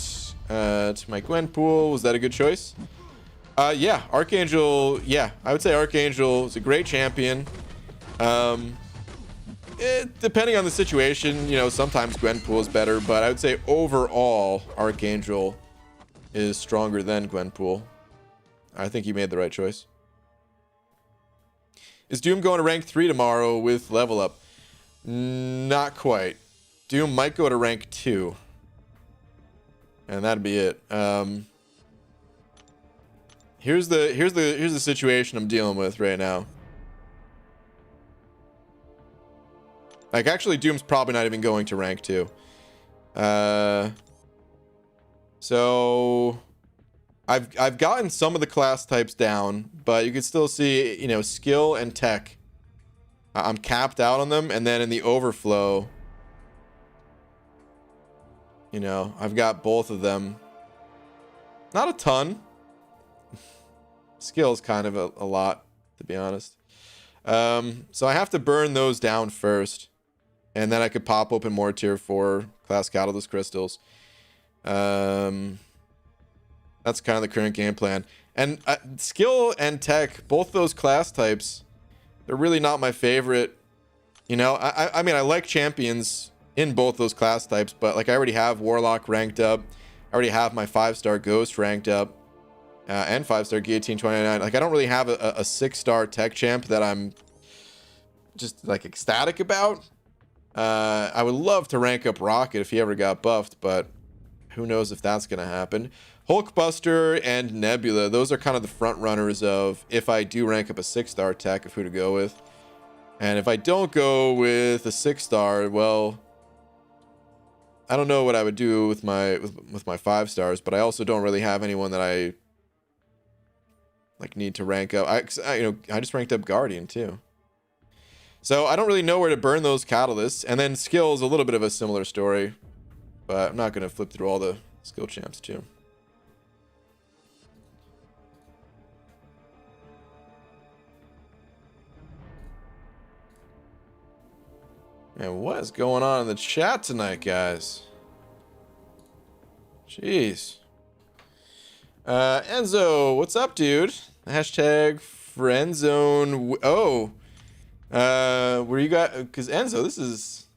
to my Gwenpool. Was that a good choice? Yeah, Archangel, yeah, I would say Archangel is a great champion. Depending on the situation, you know, sometimes Gwenpool is better, but I would say overall, Archangel is stronger than Gwenpool. I think you made the right choice. Is Doom going to rank 3 tomorrow with level up? Not quite. Doom might go to rank 2. And that'd be it. Here's the situation I'm dealing with right now. Like, actually, Doom's probably not even going to rank 2. So I've gotten some of the class types down, but you can still see, you know, skill and tech. I'm capped out on them, and then in the overflow, you know, I've got both of them. Not a ton. Skill's kind of a lot, to be honest. So I have to burn those down first, and then I could pop open more tier 4 class catalyst crystals. That's kind of the current game plan. And skill and tech, both those class types, they're really not my favorite. You know, I mean, I like champions in both those class types, but like I already have Warlock ranked up. I already have my 5-star Ghost ranked up. And 5-star Guillotine 29. Like, I don't really have a 6-star tech champ that I'm just like ecstatic about. I would love to rank up Rocket if he ever got buffed, but who knows if that's going to happen. Hulkbuster and Nebula, those are kind of the front runners of if I do rank up a 6-star tech of who to go with. And if I don't go with a 6-star, well, I don't know what I would do with my 5-stars, but I also don't really have anyone that I like need to rank up. I just ranked up Guardian too. So I don't really know where to burn those catalysts. And then skills, a little bit of a similar story, but I'm not going to flip through all the skill champs too. And what is going on in the chat tonight, guys? Jeez. Enzo, what's up, dude? Hashtag friendzone. Oh. Where you got? Because Enzo, this is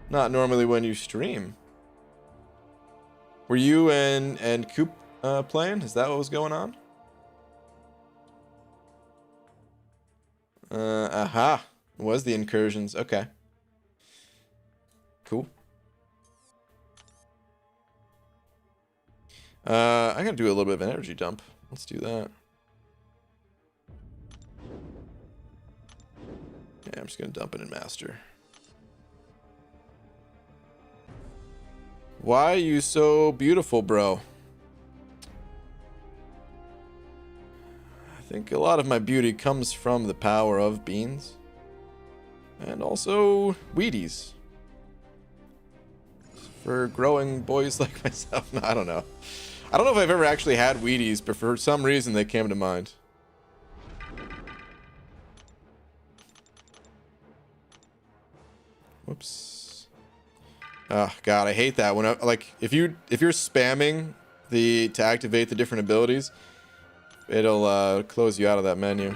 not normally when you stream. Were you and Coop playing? Is that what was going on? Aha. It was the incursions. Okay. Cool. I gotta do a little bit of an energy dump. Let's do that. Yeah, I'm just gonna dump it in master. Why are you so beautiful, bro? I think a lot of my beauty comes from the power of beans. And also Wheaties. For growing boys like myself. No, I don't know. I don't know if I've ever actually had Wheaties, but for some reason they came to mind. Whoops. Oh god, I hate that when if you're spamming to activate the different abilities, it'll close you out of that menu.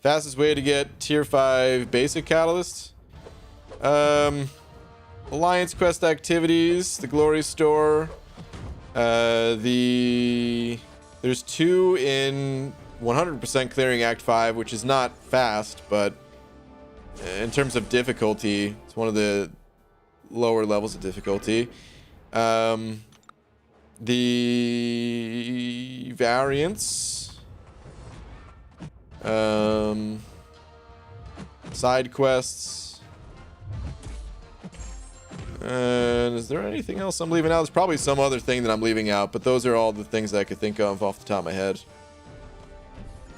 Fastest way to get tier 5 basic catalysts. Alliance quest activities, the glory store. There's 2 in 100% clearing Act 5, which is not fast, but in terms of difficulty, it's one of the lower levels of difficulty. The variants, side quests, and is there anything else I'm leaving out? There's probably some other thing that I'm leaving out, but those are all the things that I could think of off the top of my head.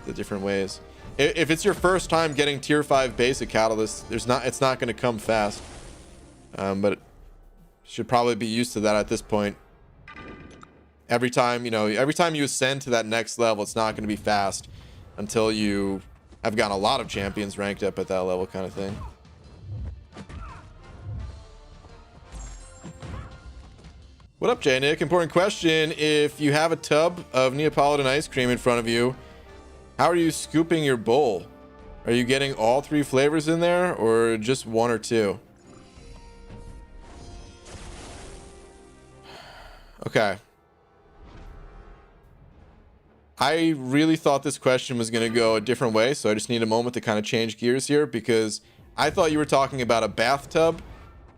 The different ways. If it's your first time getting tier 5 basic catalysts, it's not going to come fast. But it should probably be used to that at this point. Every time you ascend to that next level, it's not going to be fast until you have gotten a lot of champions ranked up at that level, kind of thing. What up, Jay Nick? Important question. If you have a tub of Neapolitan ice cream in front of you, how are you scooping your bowl? Are you getting all 3 flavors in there or just 1 or 2? Okay. I really thought this question was going to go a different way, so I just need a moment to kind of change gears here, because I thought you were talking about a bathtub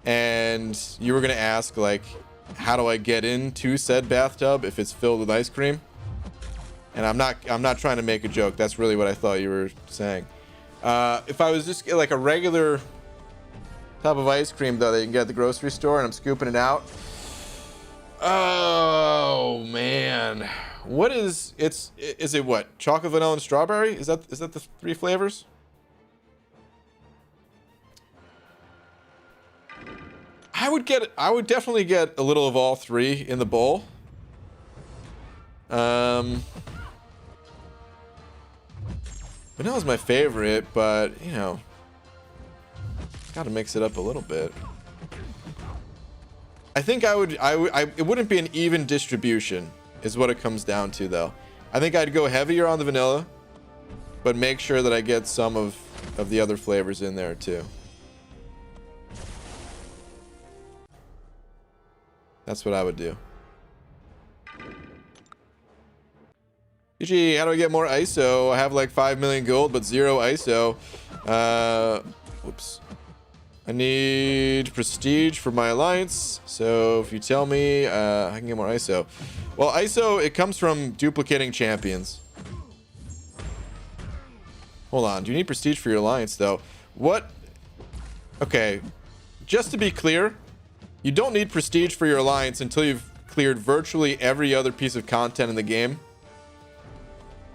and you were going to ask, like, how do I get into said bathtub if it's filled with ice cream? And I'm not trying to make a joke. That's really what I thought you were saying. If I was just like a regular tub of ice cream, though, that you can get at the grocery store, and I'm scooping it out. Oh man, what is it? What, chocolate, vanilla, and strawberry? Is that the 3 flavors? I would definitely get a little of all 3 in the bowl. Vanilla's my favorite, but you know, gotta mix it up a little bit. I think it wouldn't be an even distribution, is what it comes down to, though. I think I'd go heavier on the vanilla, but make sure that I get some of the other flavors in there too. That's what I would do. GG, how do I get more ISO? I have like 5 million gold, but 0 ISO. Whoops. I need prestige for my alliance. So if you tell me, I can get more ISO. Well, ISO, it comes from duplicating champions. Hold on. Do you need prestige for your alliance, though? What? Okay. Just to be clear, you don't need prestige for your alliance until you've cleared virtually every other piece of content in the game.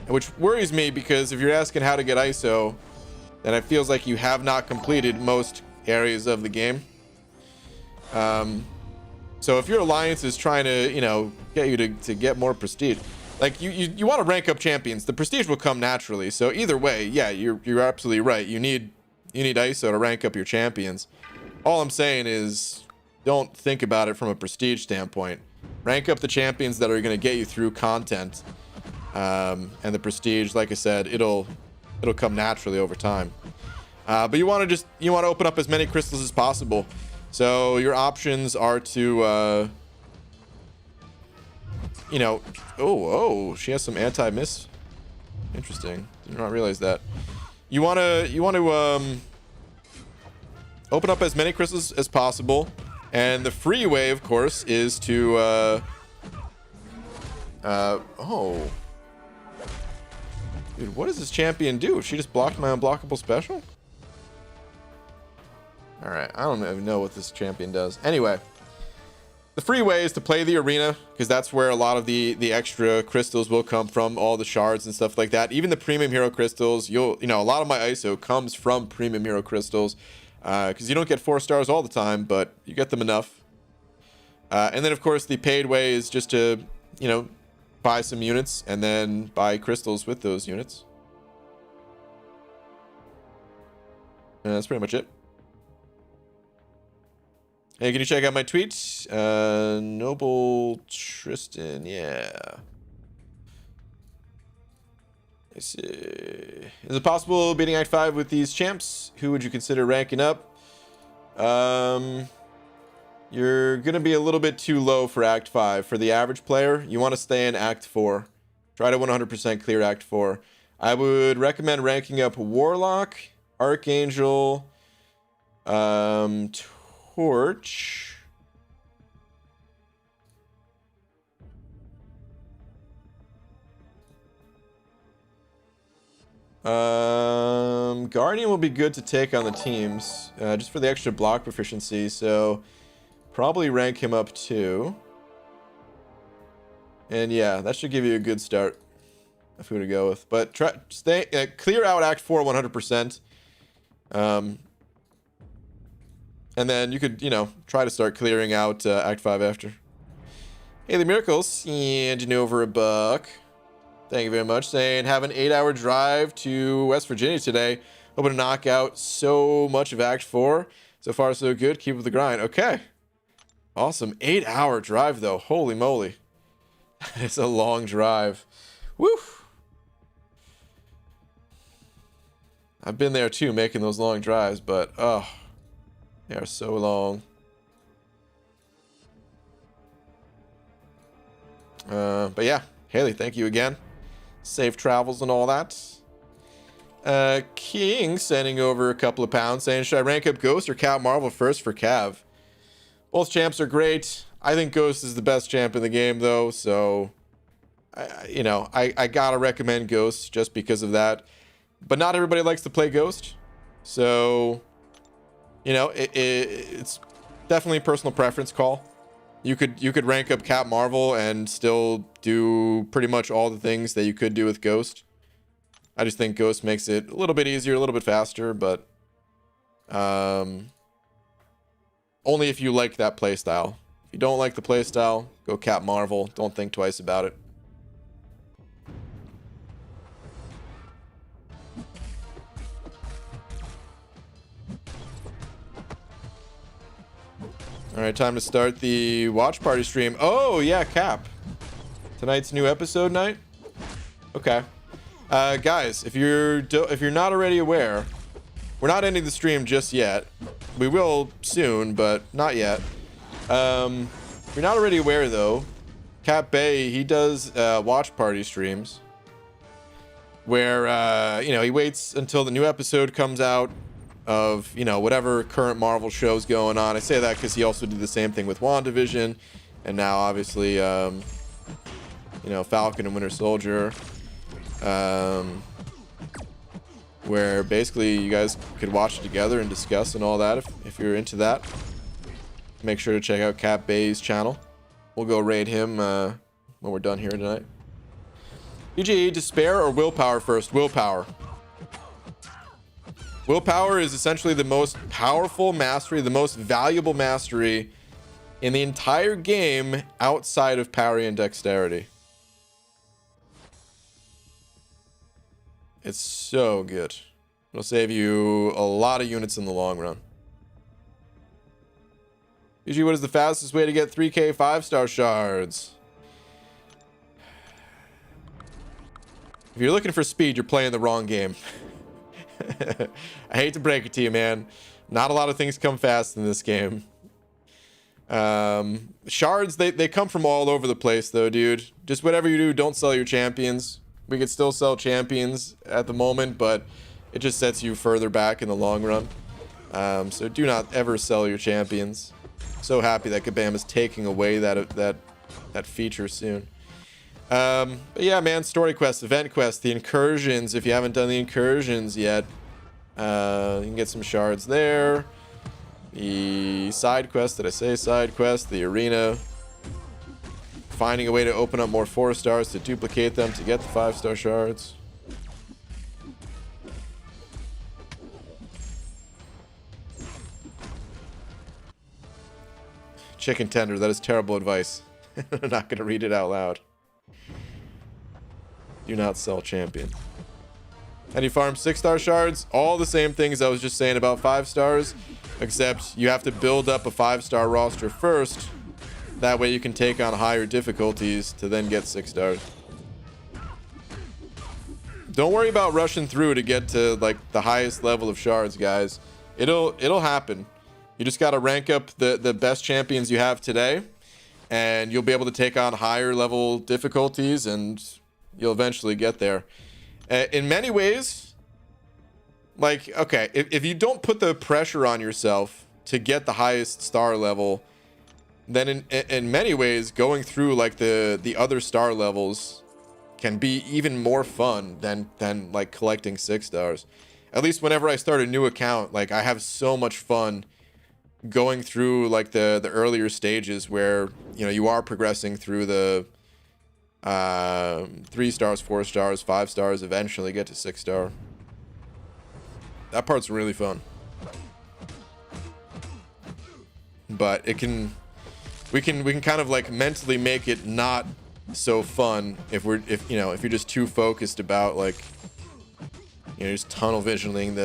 Which worries me, because if you're asking how to get ISO, then it feels like you have not completed most areas of the game. So if your alliance is trying to, you know, get you to get more prestige, Like you want to rank up champions. The prestige will come naturally. So either way, yeah, you're absolutely right. You need ISO to rank up your champions. All I'm saying is don't think about it from a prestige standpoint. Rank up the champions that are going to get you through content. And the prestige, like I said, it'll come naturally over time. But you want to open up as many crystals as possible. So your options are to oh, she has some anti-miss. Interesting. Did not realize that. You want to open up as many crystals as possible, and the free way, of course, is to oh, dude, what does this champion do? She just blocked my unblockable special. All right, I don't even know what this champion does. Anyway. The free way is to play the arena, because that's where a lot of the extra crystals will come from, all the shards and stuff like that. Even the premium hero crystals, a lot of my ISO comes from premium hero crystals, because you don't get 4 stars all the time, but you get them enough. And then of course the paid way is just to, buy some units and then buy crystals with those units. And that's pretty much it. Hey, can you check out my tweet? Noble Tristan, yeah. Let's see. Is it possible beating Act 5 with these champs? Who would you consider ranking up? You're going to be a little bit too low for Act 5. For the average player, you want to stay in Act 4. Try to 100% clear Act 4. I would recommend ranking up Warlock, Archangel, Torch. Guardian will be good to take on the teams, just for the extra block proficiency, so probably rank him up too. And yeah, that should give you a good start of who to go with. But clear out Act 4 100%. And then you could, try to start clearing out Act 5 after. Hey, the Miracles, and you know, over $1. Thank you very much. Saying, have an 8-hour drive to West Virginia today. Hoping to knock out so much of Act 4. So far, so good. Keep up the grind. Okay. Awesome. 8-hour drive, though. Holy moly. It's a long drive. Woo! I've been there, too, making those long drives, but, oh. They are so long. But yeah, Haley, thank you again. Safe travels and all that. King sending over a couple of pounds saying, should I rank up Ghost or Cat Marvel first for Cav? Both champs are great. I think Ghost is the best champ in the game, though, so I gotta recommend Ghost just because of that. But not everybody likes to play Ghost, so it's definitely a personal preference call. You could rank up Cat Marvel and still do pretty much all the things that you could do with Ghost. I just think Ghost makes it a little bit easier, a little bit faster, but only if you like that playstyle. If you don't like the playstyle, go Cat Marvel. Don't think twice about it. All right, time to start the watch party stream. Oh yeah, Cap. Tonight's new episode night. Okay, guys, if you're not already aware, we're not ending the stream just yet. We will soon, but not yet. If you're not already aware, though, Cap Bay, he does watch party streams where he waits until the new episode comes out of whatever current Marvel show's going on. I say that because he also did the same thing with WandaVision, and now obviously Falcon and Winter Soldier, where basically you guys could watch it together and discuss and all that. If you're into that, make sure to check out Cap Bay's channel. We'll go raid him when we're done here tonight. UGE, despair or willpower first? Willpower. Willpower is essentially the most powerful mastery, the most valuable mastery in the entire game outside of parry and dexterity. It's so good. It'll save you a lot of units in the long run. Usually, what is the fastest way to get 3K 5-star shards? If you're looking for speed, you're playing the wrong game. I hate to break it to you, man. Not a lot of things come fast in this game. Shards, they come from all over the place, though, dude. Just whatever you do, don't sell your champions. We could still sell champions at the moment, but it just sets you further back in the long run. So do not ever sell your champions. So happy that Kabam is taking away that feature soon. But yeah, man, story quests, event quests, the incursions. If you haven't done the incursions yet, you can get some shards there. The side quest, did I say side quest? The arena. Finding a way to open up more 4-stars to duplicate them to get the 5-star shards. Chicken tender, that is terrible advice. I'm not going to read it out loud. Do not sell champion. And you farm 6-star shards, all the same things I was just saying about 5 stars, except you have to build up a 5-star roster first. That way you can take on higher difficulties to then get 6 stars. Don't worry about rushing through to get to like the highest level of shards, guys. It'll happen. You just got to rank up the best champions you have today, and you'll be able to take on higher level difficulties, and you'll eventually get there. In many ways, like, okay, if you don't put the pressure on yourself to get the highest star level, then in many ways, going through like the other star levels can be even more fun than like collecting 6 stars. At least whenever I start a new account, like I have so much fun going through like the earlier stages where, you know, you are progressing through the 3 stars, 4 stars, 5 stars, eventually get to 6 star. That part's really fun. But we can kind of like mentally make it not so fun if you're just too focused about like, you know, just tunnel visioning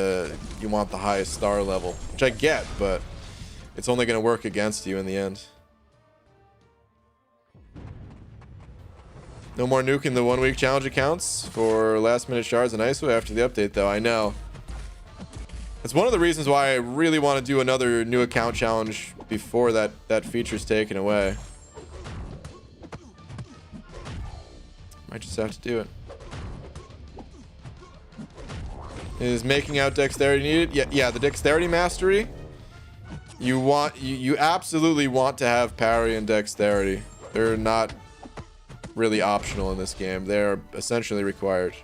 you want the highest star level, which I get, but it's only going to work against you in the end. No more nuking the 1-week challenge accounts for last minute shards and ISO after the update, though. I know. It's one of the reasons why I really want to do another new account challenge before that feature's taken away. Might just have to do it. Is making out dexterity needed? Yeah, the dexterity mastery. You absolutely want to have parry and dexterity. They're not really optional in this game. They're essentially required.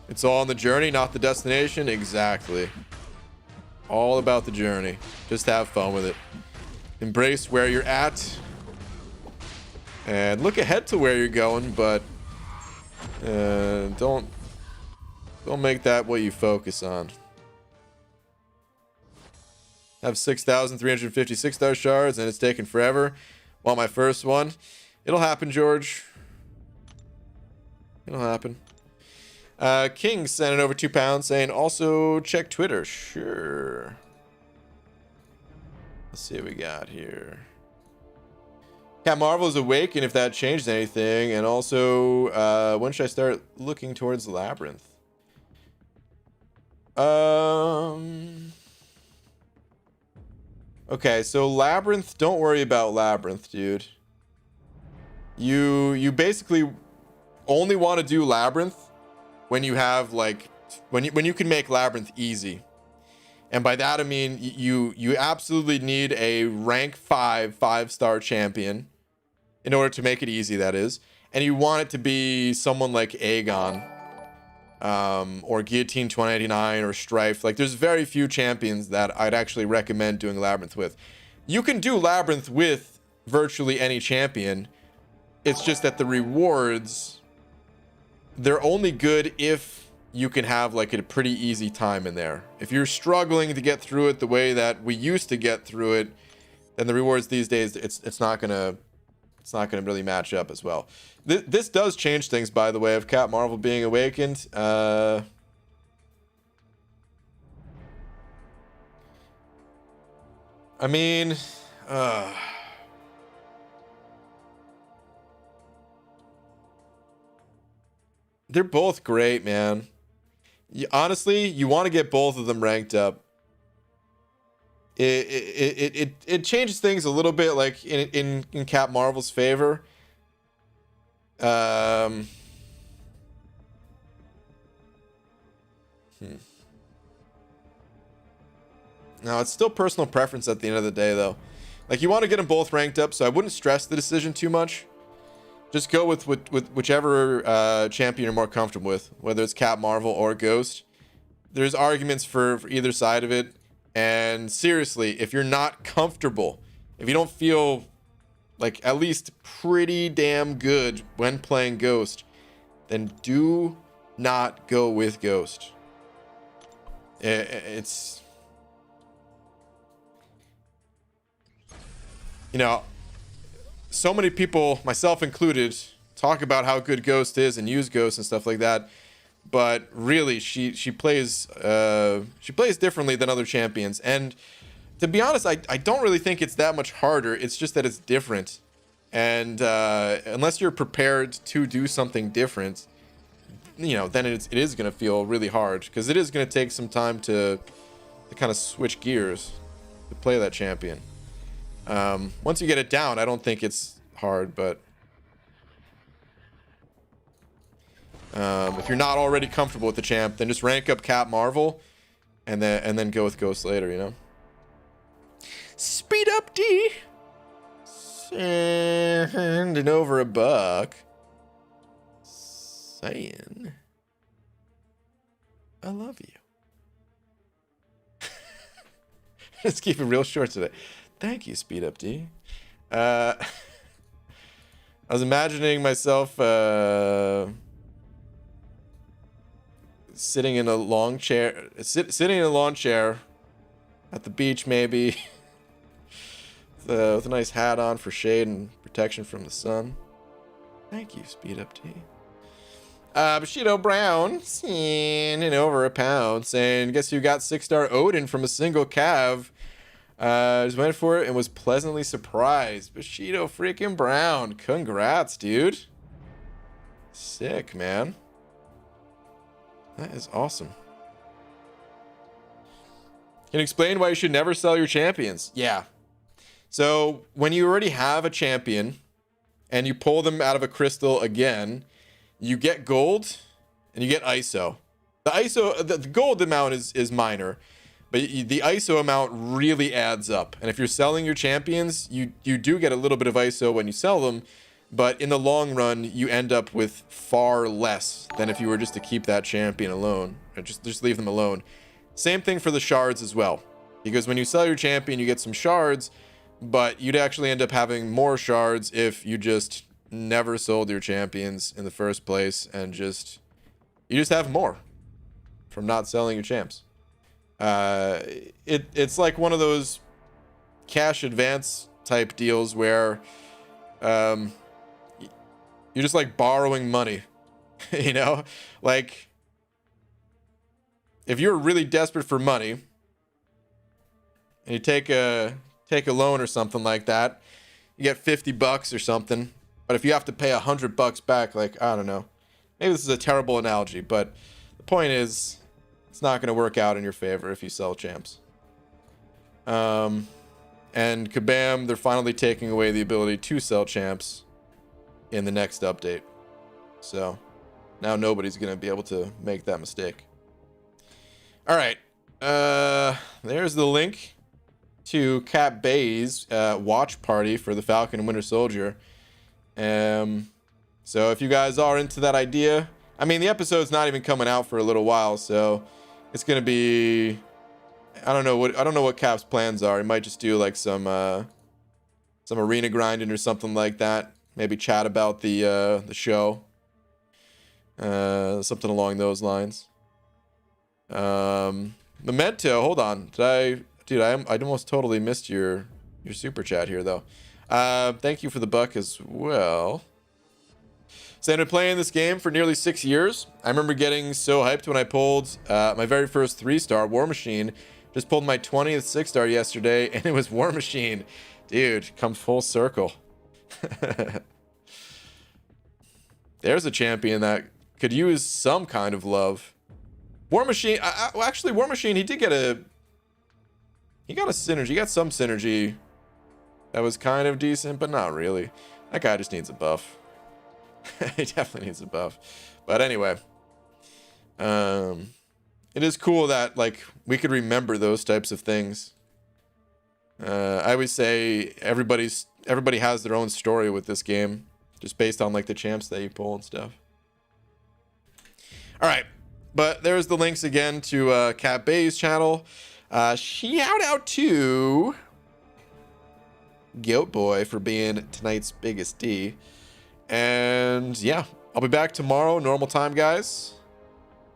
It's all on the journey, not the destination. Exactly. All about the journey. Just have fun with it. Embrace where you're at. And look ahead to where you're going, but don't make that what you focus on. I have 6,356 star shards, and it's taken forever. Want my first one? It'll happen, George. It'll happen. King sending over £2 saying, also check Twitter. Sure. Let's see what we got here. Cat Marvel is awake, and if that changed anything. And also, when should I start looking towards Labyrinth? Okay, so Labyrinth, don't worry about Labyrinth, dude. You basically only want to do Labyrinth when you have like when you can make Labyrinth easy. And by that I mean you absolutely need a rank 5-star champion in order to make it easy, that is. And you want it to be someone like Aegon, or Guillotine 2099 or Strife. Like, there's very few champions that I'd actually recommend doing Labyrinth with. You can do Labyrinth with virtually any champion. It's just that the rewards, they're only good if you can have like a pretty easy time in there. If you're struggling to get through it the way that we used to get through it, then the rewards these days, it's not gonna it's not going to really match up as well. This does change things, by the way, of Cap Marvel being awakened. I mean, they're both great, man. Honestly, you want to get both of them ranked up. It changes things a little bit, like in Cap Marvel's favor. No, it's still personal preference at the end of the day, though. Like, you want to get them both ranked up, so I wouldn't stress the decision too much. Just go with whichever champion you're more comfortable with, whether it's Cap Marvel or Ghost. There's arguments for either side of it. And seriously, if you're not comfortable, if you don't feel like at least pretty damn good when playing Ghost, then do not go with Ghost. It's, you know, so many people, myself included, talk about how good Ghost is and use Ghost and stuff like that. But really, she plays differently than other champions. And to be honest, I don't really think it's that much harder. It's just that it's different. And unless you're prepared to do something different, you know, then it is going to feel really hard, because it is going to take some time to kind of switch gears to play that champion. Once you get it down, I don't think it's hard, but if you're not already comfortable with the champ, then just rank up Cap Marvel and then go with Ghost later, you know. Speed up D. Sending over $1. Saying I love you. Let's keep it real short today. Thank you, Speed Up D. I was imagining myself sitting in a long chair, sitting in a lawn chair at the beach, maybe, with a nice hat on for shade and protection from the sun. Thank you, Speed Up D. Bushido Brown, sending over £1, saying, guess you got 6-star Odin from a single cav. Just went for it and was pleasantly surprised. Bushido freaking Brown. Congrats, dude. Sick, man. That is awesome. Can you explain why you should never sell your champions? Yeah. So when you already have a champion and you pull them out of a crystal again, you get gold and you get ISO. The gold amount is minor, but the ISO amount really adds up. And if you're selling your champions, you do get a little bit of ISO when you sell them, but in the long run, you end up with far less than if you were just to keep that champion alone, or just leave them alone. Same thing for the shards as well, because when you sell your champion, you get some shards, but you'd actually end up having more shards if you just never sold your champions in the first place, and you just have more from not selling your champs. It's like one of those cash advance type deals where you're just like borrowing money. You know, like if you're really desperate for money and you take a loan or something like that, you get $50 or something. But if you have to pay $100 back, like, I don't know, maybe this is a terrible analogy, but the point is, it's not going to work out in your favor if you sell champs. And kabam, they're finally taking away the ability to sell champs in the next update. So now nobody's going to be able to make that mistake. All right. There's the link to Cap Bay's watch party for the Falcon and Winter Soldier. So if you guys are into that idea, I mean, the episode's not even coming out for a little while, so it's gonna be, I don't know what Cap's plans are. He might just do like some arena grinding or something like that. Maybe chat about the show, something along those lines. Memento, hold on, I almost totally missed your super chat here though. Thank you for the buck as well. So I've been playing this game for nearly 6 years. I remember getting so hyped when I pulled my very first 3-star War Machine. Just pulled my 20th 6-star yesterday, and it was War Machine. Dude, come full circle. There's a champion that could use some kind of love. War Machine, well, actually, War Machine, he got a synergy. He got some synergy that was kind of decent, but not really. That guy just needs a buff. He definitely needs a buff. But anyway, it is cool that like we could remember those types of things. I always say everybody has their own story with this game, just based on like the champs that you pull and stuff. All right, but there's the links again to Cat Bay's channel. Shout out to Goat Boy for being tonight's biggest D. And yeah, I'll be back tomorrow, normal time, guys.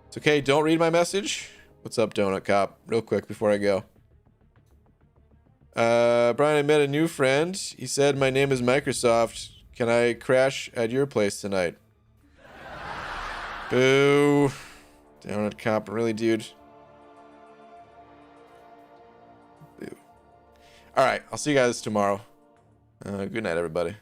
It's okay, don't read my message. What's up, Donut Cop? Real quick before I go. Brian, I met a new friend. He said my name is Microsoft. Can I crash at your place tonight? Boo. Donut Cop, really, dude? Boo. Alright, I'll see you guys tomorrow. Good night, everybody.